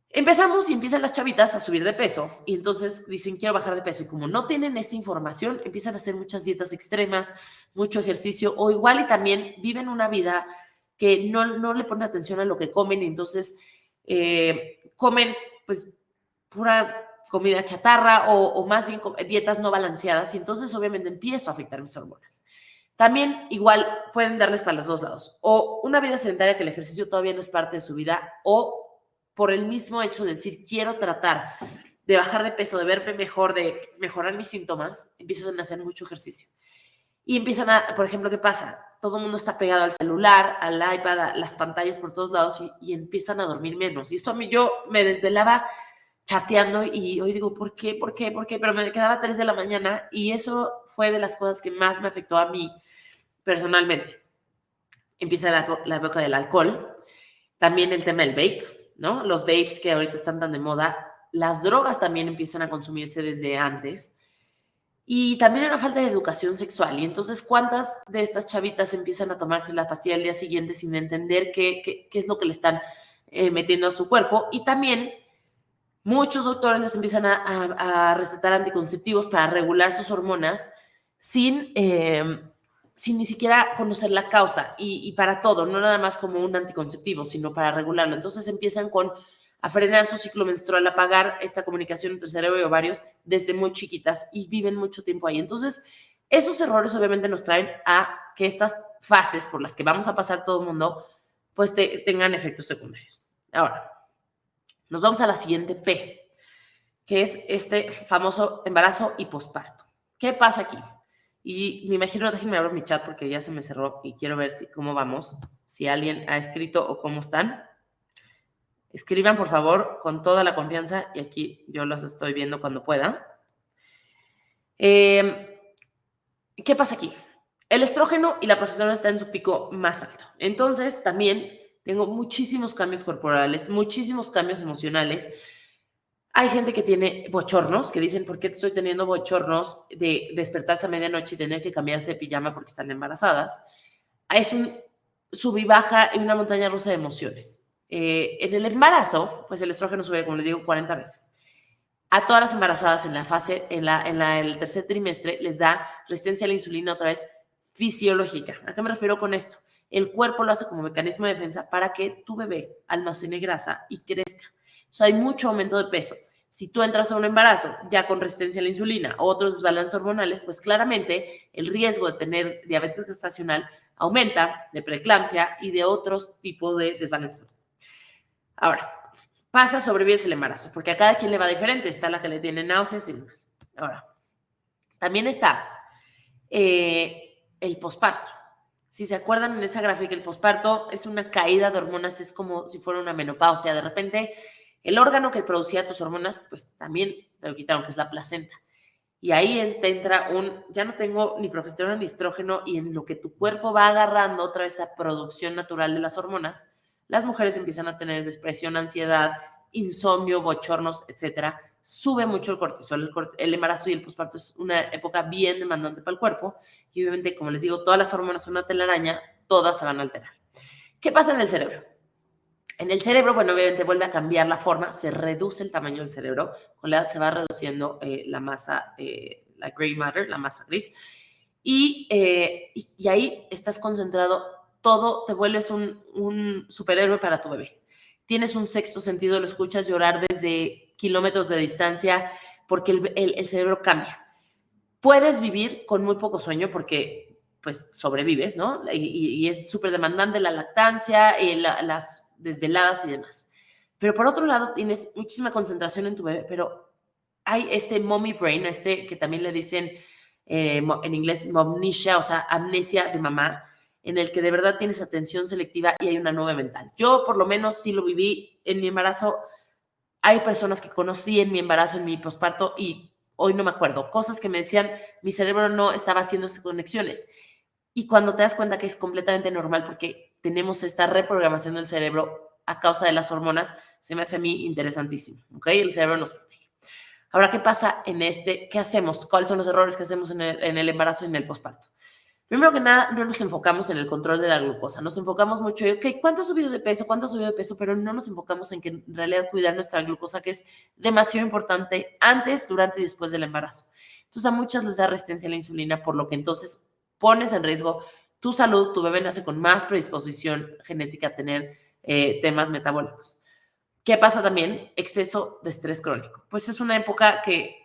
Empezamos y empiezan las chavitas a subir de peso y entonces dicen quiero bajar de peso y como no tienen esta información empiezan a hacer muchas dietas extremas, mucho ejercicio o igual y también viven una vida que no le ponen atención a lo que comen y entonces comen pues pura comida chatarra o más bien dietas no balanceadas y entonces obviamente empiezo a afectar mis hormonas. También igual pueden darles para los dos lados o una vida sedentaria que el ejercicio todavía no es parte de su vida o por el mismo hecho de decir, quiero tratar de bajar de peso, de verme mejor, de mejorar mis síntomas, empiezan a hacer mucho ejercicio. Y empiezan a, por ejemplo, ¿qué pasa? Todo el mundo está pegado al celular, al iPad, a las pantallas por todos lados y empiezan a dormir menos. Y esto a mí, yo me desvelaba chateando y hoy digo, ¿por qué? ¿Por qué? ¿Por qué? Pero me quedaba a 3 de la mañana y eso fue de las cosas que más me afectó a mí personalmente. Empieza la época del alcohol, también el tema del vape, ¿no? Los vapes que ahorita están tan de moda, las drogas también empiezan a consumirse desde antes. Y también hay una falta de educación sexual. Y entonces, ¿cuántas de estas chavitas empiezan a tomarse la pastilla al día siguiente sin entender qué es lo que le están metiendo a su cuerpo? Y también muchos doctores les empiezan a recetar anticonceptivos para regular sus hormonas sin sin ni siquiera conocer la causa y para todo, no nada más como un anticonceptivo, sino para regularlo. Entonces empiezan a frenar su ciclo menstrual, a apagar esta comunicación entre cerebro y ovarios desde muy chiquitas y viven mucho tiempo ahí. Entonces, esos errores obviamente nos traen a que estas fases por las que vamos a pasar todo el mundo, pues tengan efectos secundarios. Ahora, nos vamos a la siguiente P, que es este famoso embarazo y posparto. ¿Qué pasa aquí? Y me imagino, déjenme abrir mi chat porque ya se me cerró y quiero ver cómo vamos, si alguien ha escrito o cómo están. Escriban, por favor, con toda la confianza y aquí yo los estoy viendo cuando pueda. ¿Qué pasa aquí? El estrógeno y la progesterona están en su pico más alto. Entonces, también tengo muchísimos cambios corporales, muchísimos cambios emocionales. Hay gente que tiene bochornos, que dicen, ¿por qué estoy teniendo bochornos de despertarse a medianoche y tener que cambiarse de pijama porque están embarazadas? Es un sub y baja y una montaña rusa de emociones. En el embarazo, pues el estrógeno sube, como les digo, 40 veces. A todas las embarazadas en la fase, el tercer trimestre, les da resistencia a la insulina otra vez fisiológica. ¿A qué me refiero con esto? El cuerpo lo hace como mecanismo de defensa para que tu bebé almacene grasa y crezca. O sea, hay mucho aumento de peso. Si tú entras a un embarazo ya con resistencia a la insulina o otros desbalances hormonales, pues claramente el riesgo de tener diabetes gestacional aumenta, de preeclampsia y de otros tipos de desbalances. Ahora, pasa, sobrevives el embarazo, porque a cada quien le va diferente. Está la que le tiene náuseas y demás. Ahora, también está el posparto. Si se acuerdan en esa gráfica, el posparto es una caída de hormonas, es como si fuera una menopausia. De repente, el órgano que producía tus hormonas, pues también te lo quitaron, que es la placenta. Y ahí te entra ya no tengo ni progesterona ni estrógeno, y en lo que tu cuerpo va agarrando otra vez esa producción natural de las hormonas, las mujeres empiezan a tener depresión, ansiedad, insomnio, bochornos, etcétera. Sube mucho el cortisol. El embarazo y el posparto es una época bien demandante para el cuerpo, y obviamente, como les digo, todas las hormonas son una telaraña, todas se van a alterar. ¿Qué pasa en el cerebro? En el cerebro, bueno, obviamente vuelve a cambiar la forma, se reduce el tamaño del cerebro, con la edad se va reduciendo la masa, la gray matter, la masa gris, y ahí estás concentrado todo, te vuelves un superhéroe para tu bebé. Tienes un sexto sentido, lo escuchas llorar desde kilómetros de distancia, porque el cerebro cambia. Puedes vivir con muy poco sueño porque pues sobrevives, ¿no? Y es súper demandante la lactancia, las desveladas y demás. Pero por otro lado, tienes muchísima concentración en tu bebé, pero hay este mommy brain, que también le dicen en inglés momniscia, o sea, amnesia de mamá, en el que de verdad tienes atención selectiva y hay una nube mental. Yo por lo menos sí lo viví en mi embarazo. Hay personas que conocí en mi embarazo, en mi posparto, y hoy no me acuerdo, cosas que me decían, mi cerebro no estaba haciendo esas conexiones. Y cuando te das cuenta que es completamente normal porque tenemos esta reprogramación del cerebro a causa de las hormonas, se me hace a mí interesantísimo, ¿ok? El cerebro nos protege. Ahora, ¿qué pasa en qué hacemos? ¿Cuáles son los errores que hacemos en el embarazo y en el posparto? Primero que nada, no nos enfocamos en el control de la glucosa, nos enfocamos mucho en, ok, ¿cuánto ha subido de peso? ¿Cuánto ha subido de peso? Pero no nos enfocamos en que en realidad cuidar nuestra glucosa, que es demasiado importante antes, durante y después del embarazo. Entonces a muchas les da resistencia a la insulina, por lo que entonces pones en riesgo tu salud, tu bebé nace con más predisposición genética a tener temas metabólicos. ¿Qué pasa también? Exceso de estrés crónico. Pues es una época que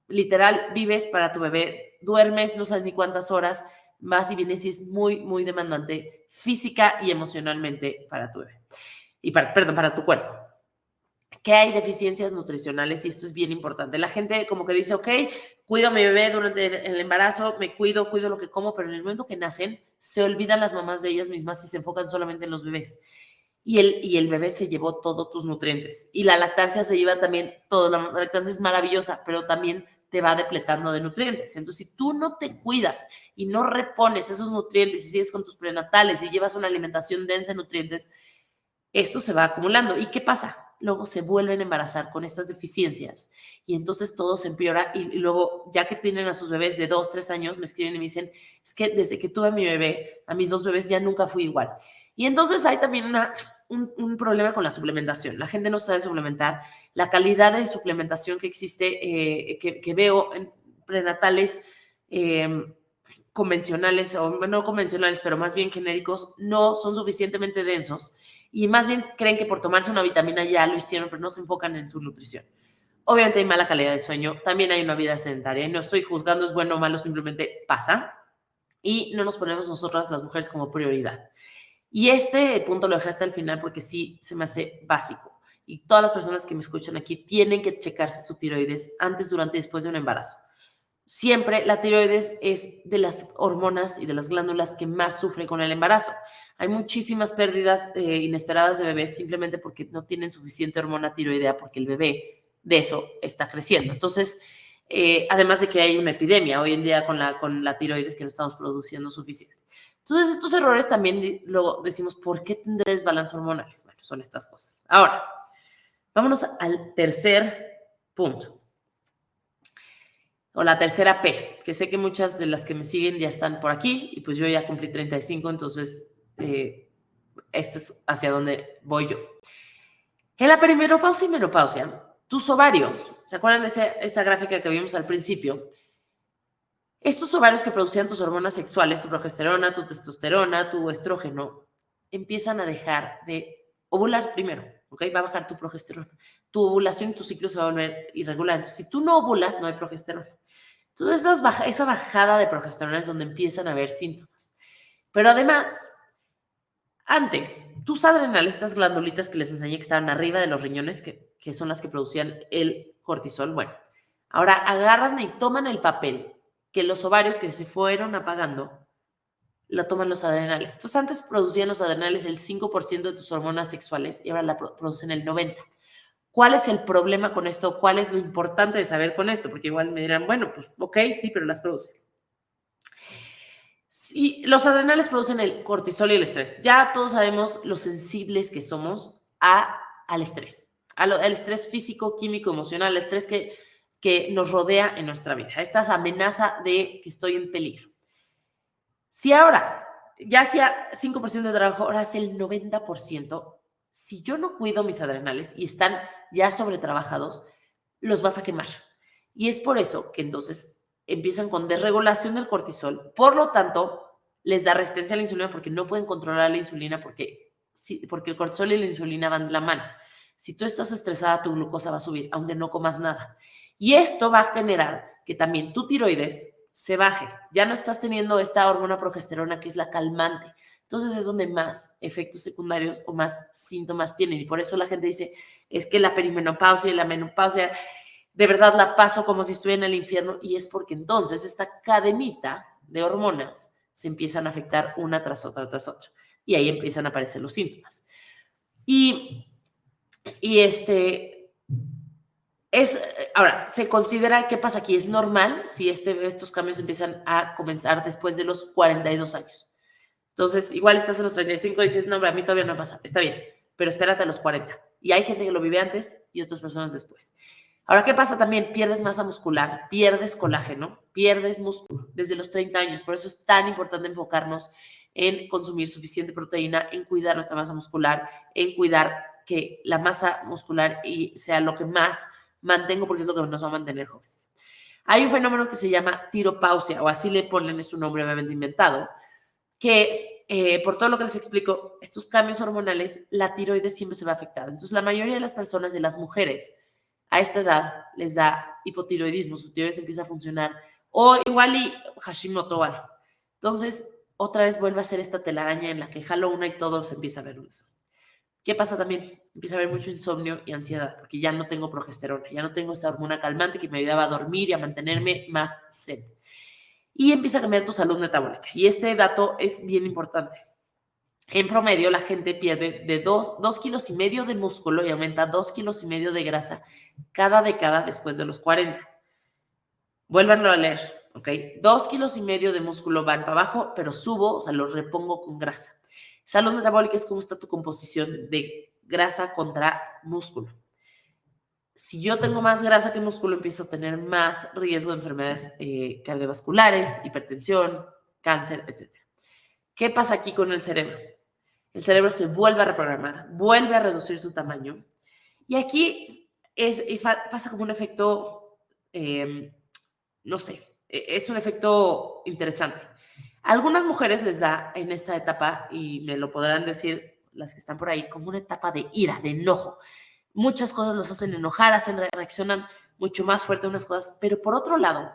literal vives para tu bebé, duermes, no sabes ni cuántas horas, vas y vienes, y es muy, muy demandante física y emocionalmente para tu bebé. Perdón, para tu cuerpo. Que hay deficiencias nutricionales, y esto es bien importante. La gente como que dice, ok, cuido a mi bebé durante el embarazo, me cuido lo que como, pero en el momento que nacen, se olvidan las mamás de ellas mismas y se enfocan solamente en los bebés. Y el bebé se llevó todos tus nutrientes. Y la lactancia se lleva también todo. La lactancia es maravillosa, pero también te va depletando de nutrientes. Entonces, si tú no te cuidas y no repones esos nutrientes y sigues con tus prenatales y llevas una alimentación densa en nutrientes, esto se va acumulando. ¿Y qué pasa? Luego se vuelven a embarazar con estas deficiencias, y entonces todo se empeora, y luego ya que tienen a sus bebés de 2, 3 años, me escriben y me dicen, es que desde que tuve a mi bebé, a mis 2 bebés ya nunca fui igual. Y entonces hay también un problema con la suplementación. La gente no sabe suplementar. La calidad de suplementación que existe, que veo en prenatales convencionales, o no convencionales, pero más bien genéricos, no son suficientemente densos, y más bien creen que por tomarse una vitamina ya lo hicieron, pero no se enfocan en su nutrición. Obviamente hay mala calidad de sueño, también hay una vida sedentaria, y no estoy juzgando es bueno o malo, simplemente pasa, y no nos ponemos nosotras las mujeres como prioridad. Y este punto lo dejé hasta el final porque sí se me hace básico, y todas las personas que me escuchan aquí tienen que checarse su tiroides antes, durante y después de un embarazo. Siempre la tiroides es de las hormonas y de las glándulas que más sufre con el embarazo. Hay muchísimas pérdidas inesperadas de bebés simplemente porque no tienen suficiente hormona tiroidea, porque el bebé de eso está creciendo. Entonces, además de que hay una epidemia hoy en día con la tiroides, que no estamos produciendo suficiente. Entonces, estos errores también luego decimos, ¿por qué tendré desbalance hormonales? Bueno, son estas cosas. Ahora, vámonos al tercer punto, o la tercera P, que sé que muchas de las que me siguen ya están por aquí, y pues yo ya cumplí 35, entonces este es hacia donde voy yo. En la perimenopausia y menopausia, tus ovarios, ¿se acuerdan de esa gráfica que vimos al principio? Estos ovarios que producían tus hormonas sexuales, tu progesterona, tu testosterona, tu estrógeno, empiezan a dejar de ovular primero, ¿ok? Va a bajar tu progesterona. Tu ovulación y tu ciclo se va a volver irregular. Entonces, si tú no ovulas, no hay progesterona. Entonces, esa bajada de progesterona es donde empiezan a haber síntomas. Pero además, antes, tus adrenales, estas glandulitas que les enseñé que estaban arriba de los riñones, que son las que producían el cortisol, bueno, ahora agarran y toman el papel que los ovarios que se fueron apagando, lo toman los adrenales. Entonces, antes producían los adrenales el 5% de tus hormonas sexuales, y ahora la producen el 90%. ¿Cuál es el problema con esto? ¿Cuál es lo importante de saber con esto? Porque igual me dirán, bueno, pues ok, sí, pero las produce. Sí, los adrenales producen el cortisol y el estrés. Ya todos sabemos lo sensibles que somos al estrés, al estrés físico, químico, emocional, al estrés que nos rodea en nuestra vida, a esta amenaza de que estoy en peligro. Si ahora ya hacía 5% de trabajo, ahora hace el 90%, si yo no cuido mis adrenales y están ya sobretrabajados, los vas a quemar. Y es por eso que entonces empiezan con desregulación del cortisol. Por lo tanto, les da resistencia a la insulina porque no pueden controlar la insulina porque el cortisol y la insulina van de la mano. Si tú estás estresada, tu glucosa va a subir, aunque no comas nada. Y esto va a generar que también tu tiroides se baje. Ya no estás teniendo esta hormona progesterona que es la calmante. Entonces es donde más efectos secundarios o más síntomas tienen. Y por eso la gente dice, es que la perimenopausia y la menopausia, de verdad la paso como si estuviera en el infierno. Y es porque entonces esta cadenita de hormonas se empiezan a afectar una tras otra, tras otra. Y ahí empiezan a aparecer los síntomas. Y ahora, se considera, ¿qué pasa aquí? Es normal si estos cambios empiezan a comenzar después de los 42 años. Entonces, igual estás en los 35 y dices, no, a mí todavía no pasa. Está bien, pero espérate a los 40. Y hay gente que lo vive antes y otras personas después. Ahora, ¿qué pasa también? Pierdes masa muscular, pierdes colágeno, pierdes músculo desde los 30 años. Por eso es tan importante enfocarnos en consumir suficiente proteína, en cuidar nuestra masa muscular, en cuidar que la masa muscular sea lo que más mantengo porque es lo que nos va a mantener jóvenes. Hay un fenómeno que se llama tiropausia, o así le ponen, es un nombre obviamente inventado, que por todo lo que les explico, estos cambios hormonales, la tiroides siempre se va afectada. Entonces, la mayoría de las personas, de las mujeres, a esta edad les da hipotiroidismo, su tiroides empieza a funcionar, o igual y Hashimoto o algo. Entonces, otra vez vuelve a ser esta telaraña en la que jalo una y todo se empieza a ver eso. ¿Qué pasa también? Empieza a haber mucho insomnio y ansiedad, porque ya no tengo progesterona, ya no tengo esa hormona calmante que me ayudaba a dormir y a mantenerme más zen. Y empieza a cambiar tu salud metabólica. Y este dato es bien importante. En promedio, la gente pierde de 2 kilos y medio de músculo y aumenta 2 kilos y medio de grasa cada década después de los 40. Vuélvanlo a leer, ¿ok? 2 kilos y medio de músculo van para abajo, pero subo, o sea, lo repongo con grasa. Salud metabólica es cómo está tu composición de grasa contra músculo. Si yo tengo más grasa que músculo, empiezo a tener más riesgo de enfermedades cardiovasculares, hipertensión, cáncer, etc. ¿Qué pasa aquí con el cerebro? El cerebro se vuelve a reprogramar, vuelve a reducir su tamaño. Y aquí pasa como un efecto, no sé, es un efecto interesante. A algunas mujeres les da en esta etapa, y me lo podrán decir las que están por ahí, como una etapa de ira, de enojo. Muchas cosas los hacen enojar, reaccionan mucho más fuerte a unas cosas, pero por otro lado,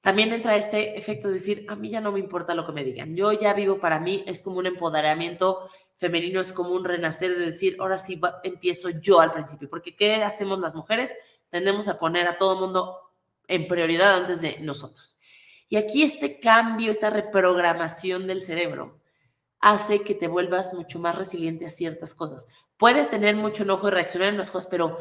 también entra este efecto de decir, a mí ya no me importa lo que me digan, yo ya vivo para mí, es como un empoderamiento femenino, es como un renacer de decir, ahora sí empiezo yo al principio, porque ¿qué hacemos las mujeres? Tendemos a poner a todo el mundo en prioridad antes de nosotros. Y aquí este cambio, esta reprogramación del cerebro hace que te vuelvas mucho más resiliente a ciertas cosas. Puedes tener mucho enojo y reaccionar en unas cosas, pero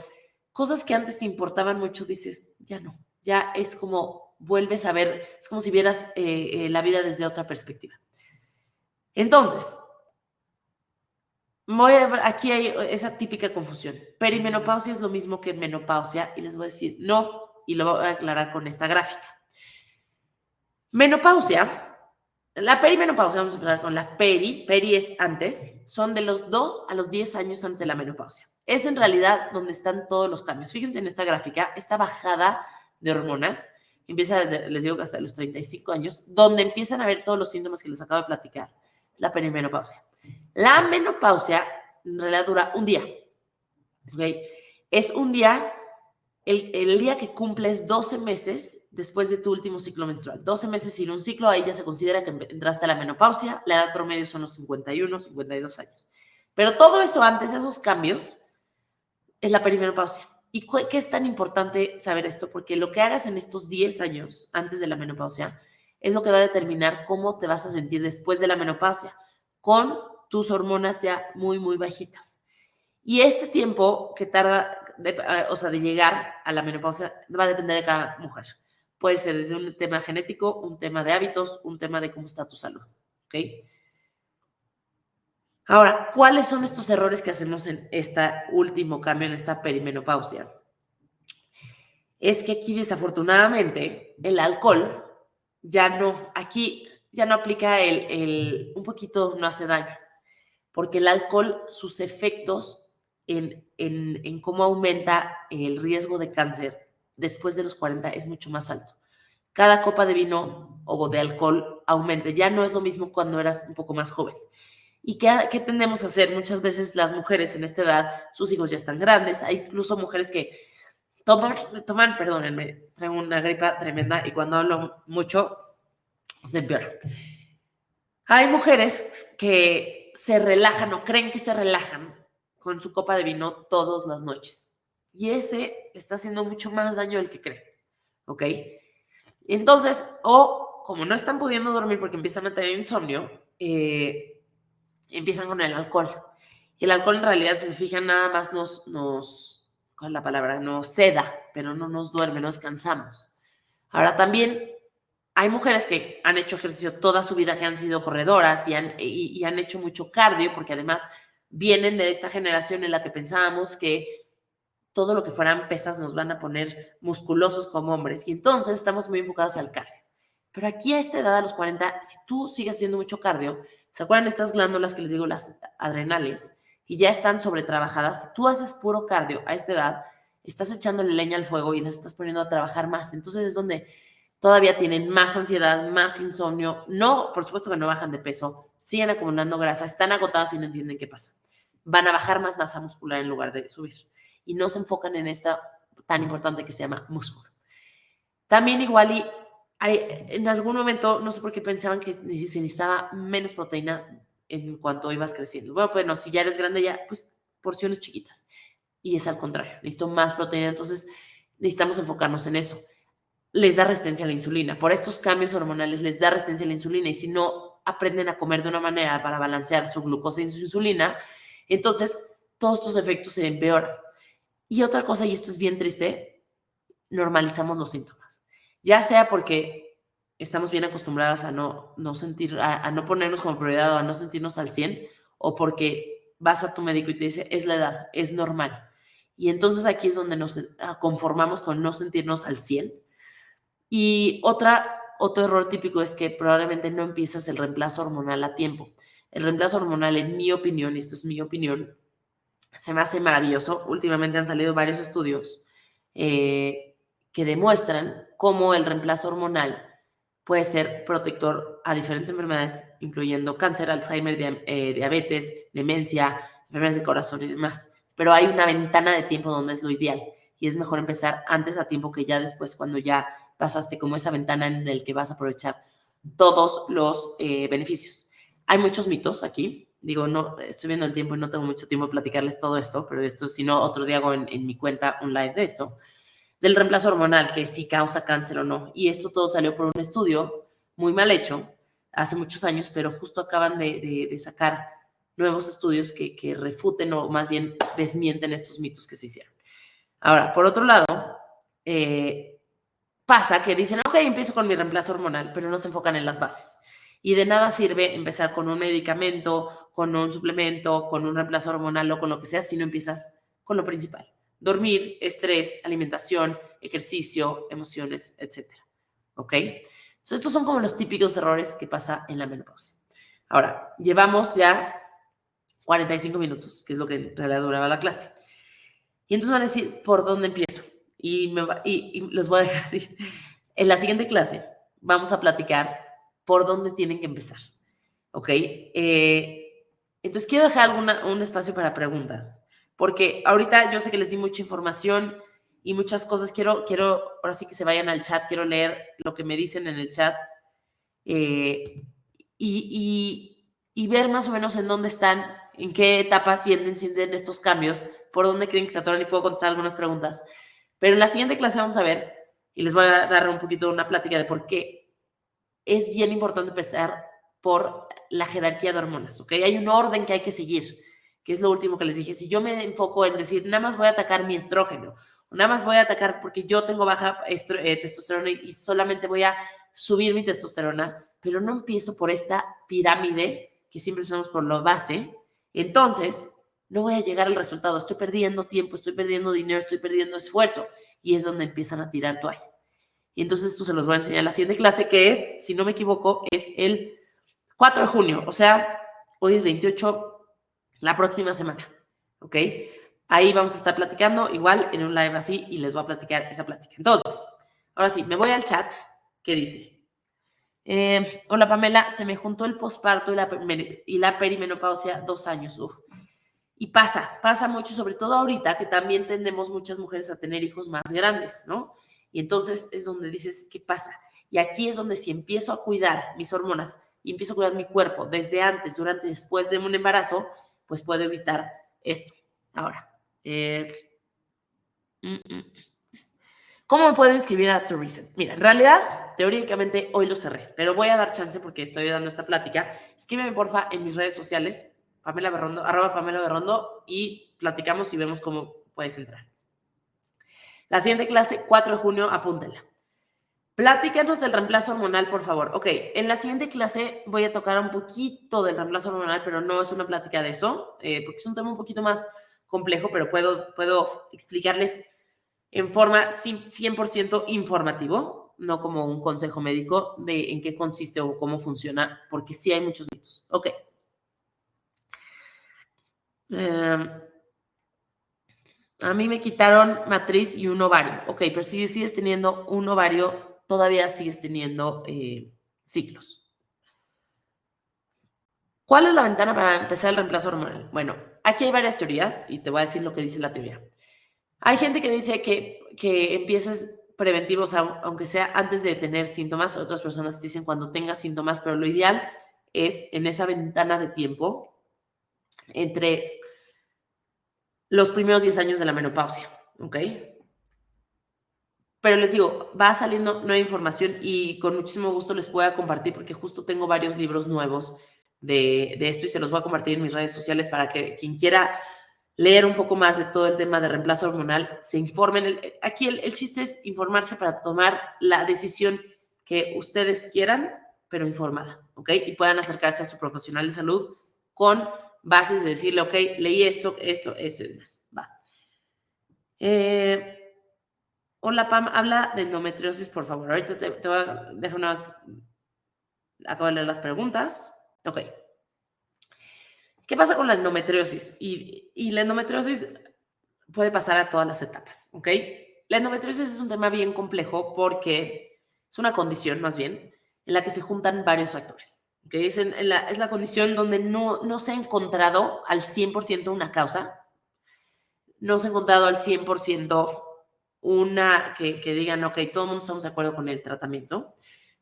cosas que antes te importaban mucho, dices, ya no, ya es como vuelves a ver, es como si vieras la vida desde otra perspectiva. Entonces, aquí hay esa típica confusión. Perimenopausia es lo mismo que menopausia y les voy a decir no, y lo voy a aclarar con esta gráfica. Menopausia, la perimenopausia, vamos a empezar con la peri es antes, son de los 2 a los 10 años antes de la menopausia. Es en realidad donde están todos los cambios. Fíjense en esta gráfica, esta bajada de hormonas empieza, les digo, hasta los 35 años, donde empiezan a ver todos los síntomas que les acabo de platicar, la perimenopausia. La menopausia en realidad dura un día, ¿ok? Es un día, el día que cumples 12 meses después de tu último ciclo menstrual. 12 meses sin un ciclo, ahí ya se considera que entraste a la menopausia, la edad promedio son los 51, 52 años. Pero todo eso antes, esos cambios, es la perimenopausia. ¿Y qué es tan importante saber esto? Porque lo que hagas en estos 10 años antes de la menopausia es lo que va a determinar cómo te vas a sentir después de la menopausia, con tus hormonas ya muy, muy bajitas. Y este tiempo que tarda, de llegar a la menopausia, va a depender de cada mujer. Puede ser desde un tema genético, un tema de hábitos, un tema de cómo está tu salud. ¿Ok? Ahora, ¿cuáles son estos errores que hacemos en este último cambio, en esta perimenopausia? Es que aquí desafortunadamente el alcohol aquí ya no aplica un poquito no hace daño, porque el alcohol, sus efectos en cómo aumenta el riesgo de cáncer después de los 40 es mucho más alto. Cada copa de vino o de alcohol aumenta, ya no es lo mismo cuando eras un poco más joven. ¿Y qué tendemos a hacer? Muchas veces las mujeres en esta edad, sus hijos ya están grandes, hay incluso mujeres que perdónenme, traigo una gripa tremenda y cuando hablo mucho se empeora. Hay mujeres que se relajan o creen que se relajan con su copa de vino todas las noches. Y ese está haciendo mucho más daño del que creen. ¿Ok? Entonces, o como no están pudiendo dormir porque empiezan a tener insomnio, empiezan con el alcohol. Y el alcohol en realidad, si se fijan, nada más ¿cuál es la palabra? Nos seda, pero no nos duerme, no descansamos. Ahora también hay mujeres que han hecho ejercicio toda su vida, que han sido corredoras y han hecho mucho cardio, porque además vienen de esta generación en la que pensábamos que todo lo que fueran pesas nos van a poner musculosos como hombres. Y entonces estamos muy enfocados al cardio. Pero aquí a esta edad, a los 40, si tú sigues haciendo mucho cardio, ¿se acuerdan de estas glándulas que les digo, las adrenales? Y ya están sobretrabajadas. Si tú haces puro cardio a esta edad, estás echándole leña al fuego y las estás poniendo a trabajar más. Entonces es donde todavía tienen más ansiedad, más insomnio. No, por supuesto que no bajan de peso, siguen acumulando grasa, están agotadas y no entienden qué pasa. Van a bajar más masa muscular en lugar de subir. Y no se enfocan en esta tan importante que se llama músculo. También igual en algún momento, no sé por qué pensaban que se necesitaba menos proteína en cuanto ibas creciendo. Bueno, si ya eres grande ya, pues porciones chiquitas. Y es al contrario, necesito más proteína, entonces necesitamos enfocarnos en eso. Les da resistencia a la insulina. Por estos cambios hormonales les da resistencia a la insulina y si no aprenden a comer de una manera para balancear su glucosa y su insulina, entonces todos estos efectos se empeoran. Y otra cosa, y esto es bien triste, normalizamos los síntomas. Ya sea porque estamos bien acostumbradas a no sentir, a no ponernos como prioridad o a no sentirnos al 100, o porque vas a tu médico y te dice, es la edad, es normal. Y entonces aquí es donde nos conformamos con no sentirnos al 100. Y otro error típico es que probablemente no empiezas el reemplazo hormonal a tiempo. El reemplazo hormonal, en mi opinión, y esto es mi opinión, se me hace maravilloso. Últimamente han salido varios estudios que demuestran cómo el reemplazo hormonal puede ser protector a diferentes enfermedades, incluyendo cáncer, Alzheimer, diabetes, demencia, enfermedades del corazón y demás. Pero hay una ventana de tiempo donde es lo ideal y es mejor empezar antes a tiempo que ya después, cuando ya pasaste como esa ventana en el que vas a aprovechar todos los beneficios. Hay muchos mitos aquí. Digo, no, estoy viendo el tiempo y no tengo mucho tiempo de platicarles todo esto, pero esto, si no, otro día hago en mi cuenta un live de esto, del reemplazo hormonal, que si causa cáncer o no. Y esto todo salió por un estudio muy mal hecho, hace muchos años, pero justo acaban de sacar nuevos estudios que refuten o más bien desmienten estos mitos que se hicieron. Ahora, por otro lado, pasa que dicen, ok, empiezo con mi reemplazo hormonal, pero no se enfocan en las bases. Y de nada sirve empezar con un medicamento, con un suplemento, con un reemplazo hormonal o con lo que sea si no empiezas con lo principal. Dormir, estrés, alimentación, ejercicio, emociones, etc. ¿Ok? Entonces, estos son como los típicos errores que pasa en la menopausia. Ahora, llevamos ya 45 minutos, que es lo que en realidad duraba la clase. Y entonces van a decir, ¿por dónde empiezo? Y los voy a dejar así. En la siguiente clase vamos a platicar por dónde tienen que empezar. ¿Ok? Entonces quiero dejar un espacio para preguntas, porque ahorita yo sé que les di mucha información y muchas cosas. Quiero ahora sí que se vayan al chat, quiero leer lo que me dicen en el chat y ver más o menos en dónde están, en qué etapas sienten estos cambios, por dónde creen que se atoran y puedo contestar algunas preguntas. Pero en la siguiente clase vamos a ver y les voy a dar un poquito una plática de por qué es bien importante empezar por la jerarquía de hormonas, ¿ok? Hay un orden que hay que seguir que es lo último que les dije. Si yo me enfoco en decir, nada más voy a atacar mi estrógeno, o nada más voy a atacar porque yo tengo baja testosterona y solamente voy a subir mi testosterona, pero no empiezo por esta pirámide, que siempre usamos por la base, entonces no voy a llegar al resultado. Estoy perdiendo tiempo, estoy perdiendo dinero, estoy perdiendo esfuerzo, y es donde empiezan a tirar toalla. Y entonces esto se los voy a enseñar en la siguiente clase, que es, si no me equivoco, es el 4 de junio, o sea, hoy es 28, la próxima semana, ¿ok? Ahí vamos a estar platicando, igual en un live así, y les voy a platicar esa plática. Entonces, ahora sí, me voy al chat, que dice, hola Pamela, se me juntó el posparto y la perimenopausia 2 años, uf. Y pasa mucho, sobre todo ahorita, que también tendemos muchas mujeres a tener hijos más grandes, ¿no? Y entonces es donde dices, ¿qué pasa? Y aquí es donde si empiezo a cuidar mis hormonas y empiezo a cuidar mi cuerpo desde antes, durante y después de un embarazo, pues puedo evitar esto. Ahora, ¿cómo me puedo inscribir a Tu Reset? Mira, en realidad, teóricamente hoy lo cerré, pero voy a dar chance porque estoy dando esta plática. Escríbeme, porfa, en mis redes sociales, Pamela Berrondo, @Pamela Berrondo, y platicamos y vemos cómo puedes entrar. La siguiente clase, 4 de junio, apúntela. Platícanos del reemplazo hormonal, por favor. Ok, en la siguiente clase voy a tocar un poquito del reemplazo hormonal, pero no es una plática de eso, porque es un tema un poquito más complejo, pero puedo explicarles en forma 100% informativo, no como un consejo médico de en qué consiste o cómo funciona, porque sí hay muchos mitos. Ok. A mí me quitaron matriz y un ovario. Ok, pero si sigues teniendo un ovario, todavía sigues teniendo ciclos. ¿Cuál es la ventana para empezar el reemplazo hormonal? Bueno, aquí hay varias teorías y te voy a decir lo que dice la teoría. Hay gente que dice que empieces preventivos, aunque sea antes de tener síntomas. Otras personas dicen cuando tengas síntomas, pero lo ideal es en esa ventana de tiempo entre los primeros 10 años de la menopausia, ¿ok? Pero les digo, va saliendo nueva información y con muchísimo gusto les voy a compartir porque justo tengo varios libros nuevos de esto y se los voy a compartir en mis redes sociales para que quien quiera leer un poco más de todo el tema de reemplazo hormonal se informen. Aquí el chiste es informarse para tomar la decisión que ustedes quieran, pero informada, ¿ok? Y puedan acercarse a su profesional de salud con bases de decirle, ok, leí esto y demás. Va. Hola, Pam, habla de endometriosis, por favor. Ahorita te voy a dejar unas... Acabo de leer las preguntas. Ok. ¿Qué pasa con la endometriosis? Y la endometriosis puede pasar a todas las etapas, ¿ok? La endometriosis es un tema bien complejo porque es una condición, más bien, en la que se juntan varios factores. ¿Okay? Es la condición donde no se ha encontrado al 100% una causa, no se ha encontrado al 100% una que digan, ok, todo el mundo estamos de acuerdo con el tratamiento.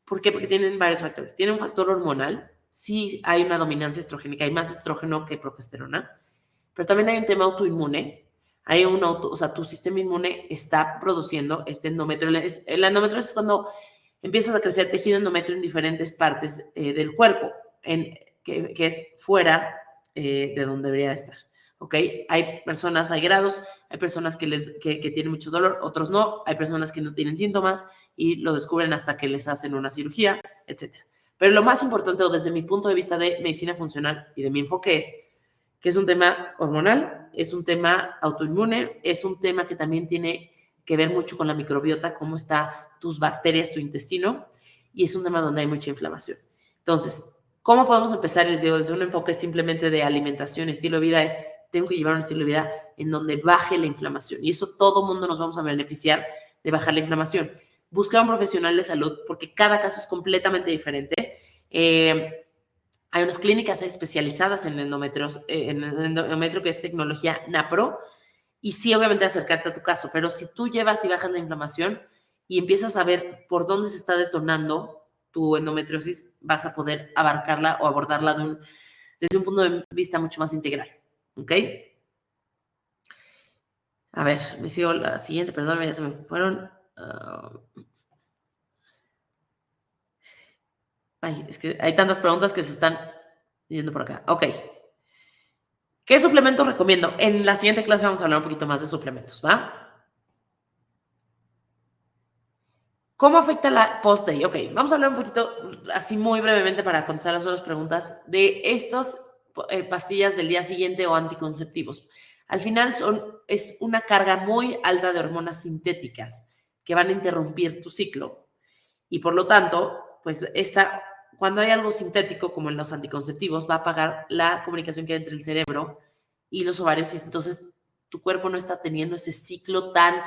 ¿Por qué? Porque tienen varios factores. Tiene un factor hormonal, sí hay una dominancia estrogénica, hay más estrógeno que progesterona, pero también hay un tema autoinmune. Hay o sea, tu sistema inmune está produciendo este endometrio. La endometriosis es cuando empiezas a crecer tejido endometrio en diferentes partes del cuerpo, que es fuera de donde debería estar. ¿Ok? Hay personas, hay grados, hay personas que tienen mucho dolor, otros no, hay personas que no tienen síntomas y lo descubren hasta que les hacen una cirugía, etc. Pero lo más importante, o desde mi punto de vista de medicina funcional y de mi enfoque, es que es un tema hormonal, es un tema autoinmune, es un tema que también tiene que ver mucho con la microbiota, cómo están tus bacterias, tu intestino, y es un tema donde hay mucha inflamación. Entonces, ¿cómo podemos empezar? Les digo, desde un enfoque simplemente de alimentación, estilo de vida, tengo que llevar un estilo de vida en donde baje la inflamación, y eso todo mundo nos vamos a beneficiar de bajar la inflamación. Buscar un profesional de salud, porque cada caso es completamente diferente. Hay unas clínicas especializadas en endometrio, que es tecnología NAPRO, y sí, obviamente, acercarte a tu caso, pero si tú llevas y bajas la inflamación y empiezas a ver por dónde se está detonando tu endometriosis, vas a poder abarcarla o abordarla desde un punto de vista mucho más integral, ¿ok? A ver, me sigo la siguiente, perdón, ya se me fueron. Ay, es que hay tantas preguntas que se están yendo por acá. Ok. ¿Qué suplementos recomiendo? En la siguiente clase vamos a hablar un poquito más de suplementos, ¿va? ¿Cómo afecta la post-day? Ok, vamos a hablar un poquito, así muy brevemente para contestar las otras preguntas, de estas pastillas del día siguiente o anticonceptivos. Al final es una carga muy alta de hormonas sintéticas que van a interrumpir tu ciclo y por lo tanto, pues cuando hay algo sintético como en los anticonceptivos, va a apagar la comunicación que hay entre el cerebro y los ovarios y entonces tu cuerpo no está teniendo ese ciclo tan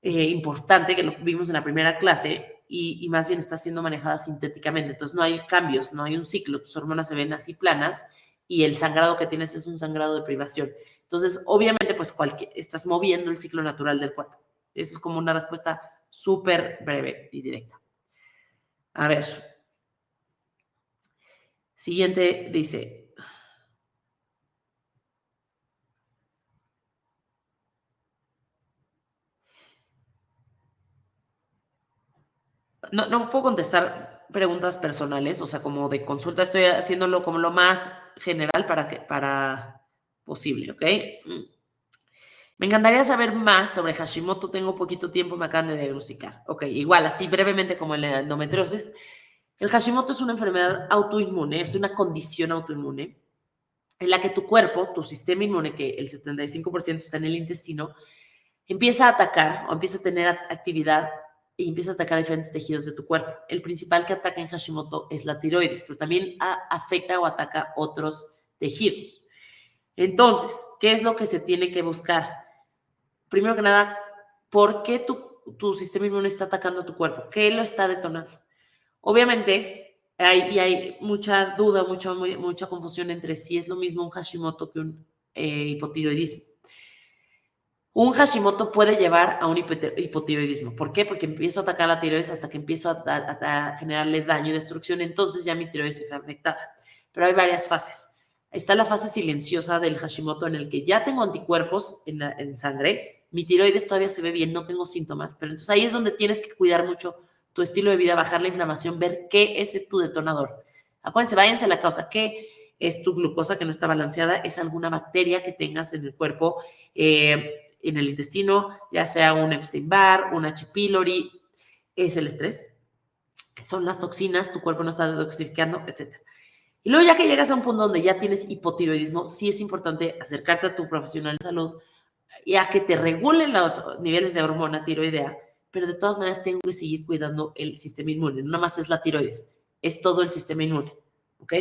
importante que lo vimos en la primera clase y más bien está siendo manejada sintéticamente. Entonces no hay cambios, no hay un ciclo, tus hormonas se ven así planas y el sangrado que tienes es un sangrado de privación. Entonces, obviamente, pues estás moviendo el ciclo natural del cuerpo. Eso es como una respuesta súper breve y directa. A ver. Siguiente dice. No puedo contestar preguntas personales, o sea, como de consulta, estoy haciéndolo como lo más general para posible, ¿ok? Me encantaría saber más sobre Hashimoto, tengo poquito tiempo, me acaban de diagnosticar. Ok, igual, así brevemente como en la endometriosis. El Hashimoto es una enfermedad autoinmune, es una condición autoinmune en la que tu cuerpo, tu sistema inmune, que el 75% está en el intestino, empieza a atacar o empieza a tener actividad y empieza a atacar diferentes tejidos de tu cuerpo. El principal que ataca en Hashimoto es la tiroides, pero también afecta o ataca otros tejidos. Entonces, ¿qué es lo que se tiene que buscar? Primero que nada, ¿por qué tu sistema inmune está atacando a tu cuerpo? ¿Qué lo está detonando? Obviamente, hay mucha duda, mucha confusión entre si es lo mismo un Hashimoto que un hipotiroidismo. Un Hashimoto puede llevar a un hipotiroidismo. ¿Por qué? Porque empiezo a atacar la tiroides hasta que empiezo a generarle daño y destrucción, entonces ya mi tiroides se ve afectada. Pero hay varias fases. Está la fase silenciosa del Hashimoto en el que ya tengo anticuerpos en sangre, mi tiroides todavía se ve bien, no tengo síntomas, pero entonces ahí es donde tienes que cuidar mucho tu estilo de vida, bajar la inflamación, ver qué es tu detonador. Acuérdense, váyanse a la causa. ¿Qué es tu glucosa que no está balanceada? Es alguna bacteria que tengas en el cuerpo, en el intestino, ya sea un Epstein-Barr, un H. pylori, es el estrés, son las toxinas, tu cuerpo no está detoxificando, etc. Y luego ya que llegas a un punto donde ya tienes hipotiroidismo, sí es importante acercarte a tu profesional de salud y a que te regulen los niveles de hormona tiroidea, pero de todas maneras tengo que seguir cuidando el sistema inmune, no nada más es la tiroides, es todo el sistema inmune, ¿ok?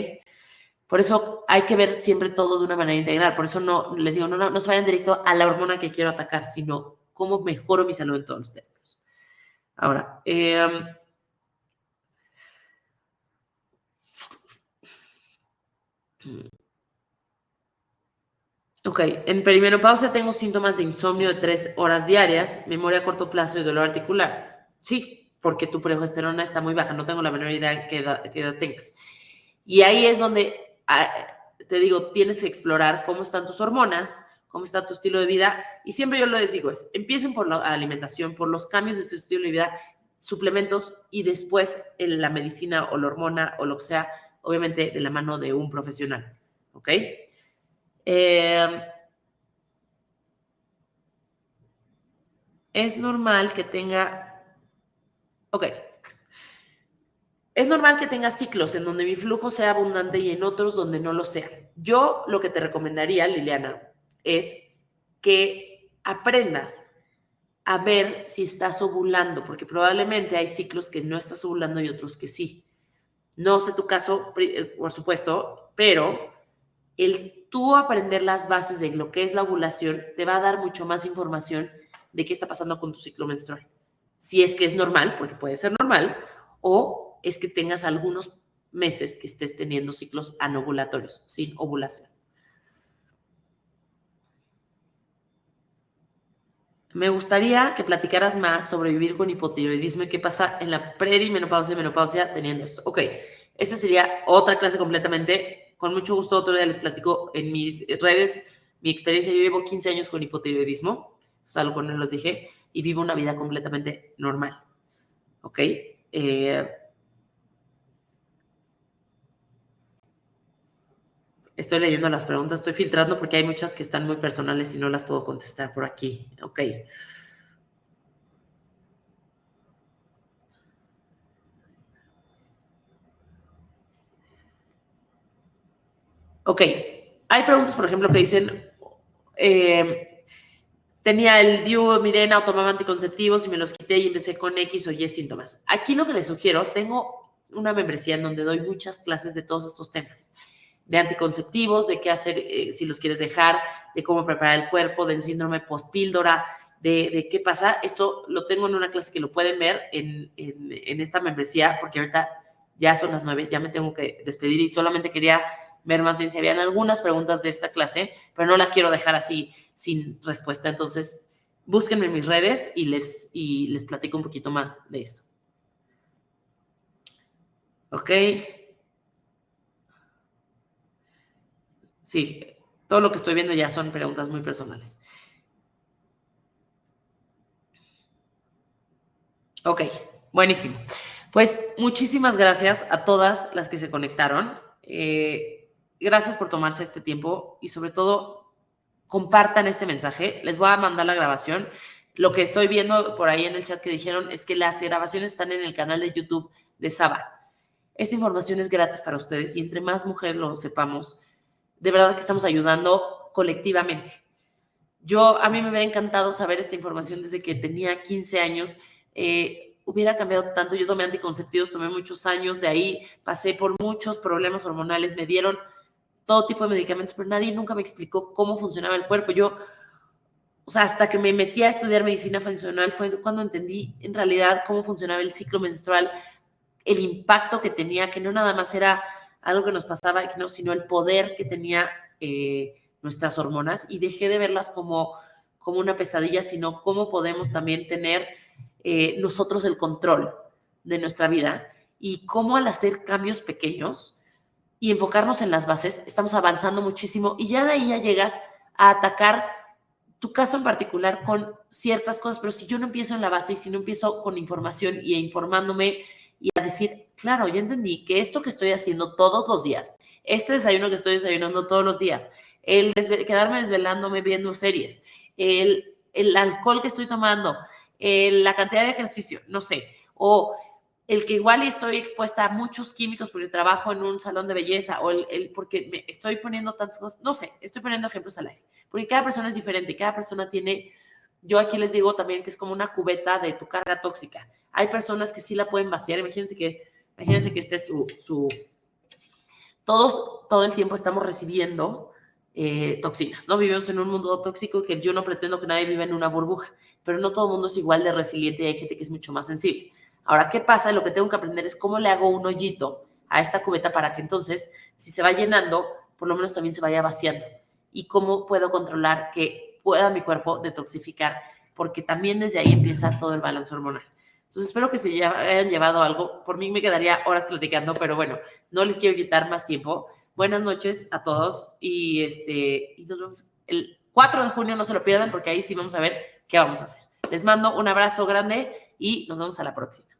Por eso hay que ver siempre todo de una manera integral. Por eso no les digo, no se vayan directo a la hormona que quiero atacar, sino cómo mejoro mi salud en todos los términos. Ahora, ok, en perimenopausia tengo síntomas de insomnio de 3 horas diarias, memoria a corto plazo y dolor articular. Sí, porque tu progesterona está muy baja, no tengo la menor idea qué edad tengas. Y ahí es donde, te digo, tienes que explorar cómo están tus hormonas, cómo está tu estilo de vida. Y siempre yo les digo, empiecen por la alimentación, por los cambios de su estilo de vida, suplementos y después en la medicina o la hormona o lo que sea, obviamente de la mano de un profesional. ¿Ok? Es normal que tenga, ok, es normal que tenga ciclos en donde mi flujo sea abundante y en otros donde no lo sea. Yo lo que te recomendaría, Liliana, es que aprendas a ver si estás ovulando, porque probablemente hay ciclos que no estás ovulando y otros que sí. No sé tu caso, por supuesto, pero el tú aprender las bases de lo que es la ovulación te va a dar mucho más información de qué está pasando con tu ciclo menstrual. Si es que es normal, porque puede ser normal, o es que tengas algunos meses que estés teniendo ciclos anovulatorios, sin ovulación. Me gustaría que platicaras más sobre vivir con hipotiroidismo y qué pasa en la perimenopausia y menopausia teniendo esto. Ok, esa sería otra clase completamente. Con mucho gusto otro día les platico en mis redes mi experiencia. Yo llevo 15 años con hipotiroidismo, es algo que no los dije, y vivo una vida completamente normal. Ok, Estoy leyendo las preguntas, estoy filtrando porque hay muchas que están muy personales y no las puedo contestar por aquí. Ok. Ok. Hay preguntas, por ejemplo, que dicen, tenía el DIU, Mirena, tomaba anticonceptivos y me los quité y empecé con X o Y síntomas. Aquí lo que les sugiero, tengo una membresía en donde doy muchas clases de todos estos temas. De anticonceptivos, de qué hacer si los quieres dejar, de cómo preparar el cuerpo, del síndrome post-píldora, de qué pasa. Esto lo tengo en una clase que lo pueden ver en esta membresía, porque ahorita ya son las 9, ya me tengo que despedir y solamente quería ver más bien si habían algunas preguntas de esta clase, pero no las quiero dejar así sin respuesta. Entonces, búsquenme en mis redes y les platico un poquito más de esto. ¿Ok? Sí, todo lo que estoy viendo ya son preguntas muy personales. Ok, buenísimo. Pues muchísimas gracias a todas las que se conectaron. Gracias por tomarse este tiempo y sobre todo compartan este mensaje. Les voy a mandar la grabación. Lo que estoy viendo por ahí en el chat que dijeron es que las grabaciones están en el canal de YouTube de Saba. Esta información es gratis para ustedes y entre más mujeres lo sepamos, de verdad que estamos ayudando colectivamente. A mí me hubiera encantado saber esta información desde que tenía 15 años. Hubiera cambiado tanto. Yo tomé anticonceptivos, tomé muchos años, de ahí pasé por muchos problemas hormonales, me dieron todo tipo de medicamentos, pero nadie nunca me explicó cómo funcionaba el cuerpo. O sea, hasta que me metí a estudiar medicina funcional fue cuando entendí en realidad cómo funcionaba el ciclo menstrual, el impacto que tenía, que no nada más era algo que nos pasaba, sino el poder que tenía nuestras hormonas, y dejé de verlas como una pesadilla, sino cómo podemos también tener nosotros el control de nuestra vida y cómo al hacer cambios pequeños y enfocarnos en las bases, estamos avanzando muchísimo y ya de ahí ya llegas a atacar tu caso en particular con ciertas cosas, pero si yo no empiezo en la base y si no empiezo con información y informándome y a decir, claro, ya entendí que esto que estoy haciendo todos los días, este desayuno que estoy desayunando todos los días, quedarme desvelándome viendo series, el alcohol que estoy tomando, la cantidad de ejercicio, no sé, o el que igual estoy expuesta a muchos químicos porque trabajo en un salón de belleza, o porque me estoy poniendo tantas cosas, no sé, estoy poniendo ejemplos al aire, porque cada persona es diferente, cada persona tiene, yo aquí les digo también que es como una cubeta de tu carga tóxica. Hay personas que sí la pueden vaciar, imagínense que este es todos, todo el tiempo estamos recibiendo toxinas, ¿no? Vivimos en un mundo tóxico que yo no pretendo que nadie viva en una burbuja, pero no todo el mundo es igual de resiliente y hay gente que es mucho más sensible. Ahora, ¿qué pasa? Lo que tengo que aprender es cómo le hago un hoyito a esta cubeta para que entonces, si se va llenando, por lo menos también se vaya vaciando. Y cómo puedo controlar que pueda mi cuerpo detoxificar, porque también desde ahí empieza todo el balance hormonal. Entonces, espero que se hayan llevado algo. Por mí me quedaría horas platicando, pero bueno, no les quiero quitar más tiempo. Buenas noches a todos y nos vemos el 4 de junio, no se lo pierdan porque ahí sí vamos a ver qué vamos a hacer. Les mando un abrazo grande y nos vemos a la próxima.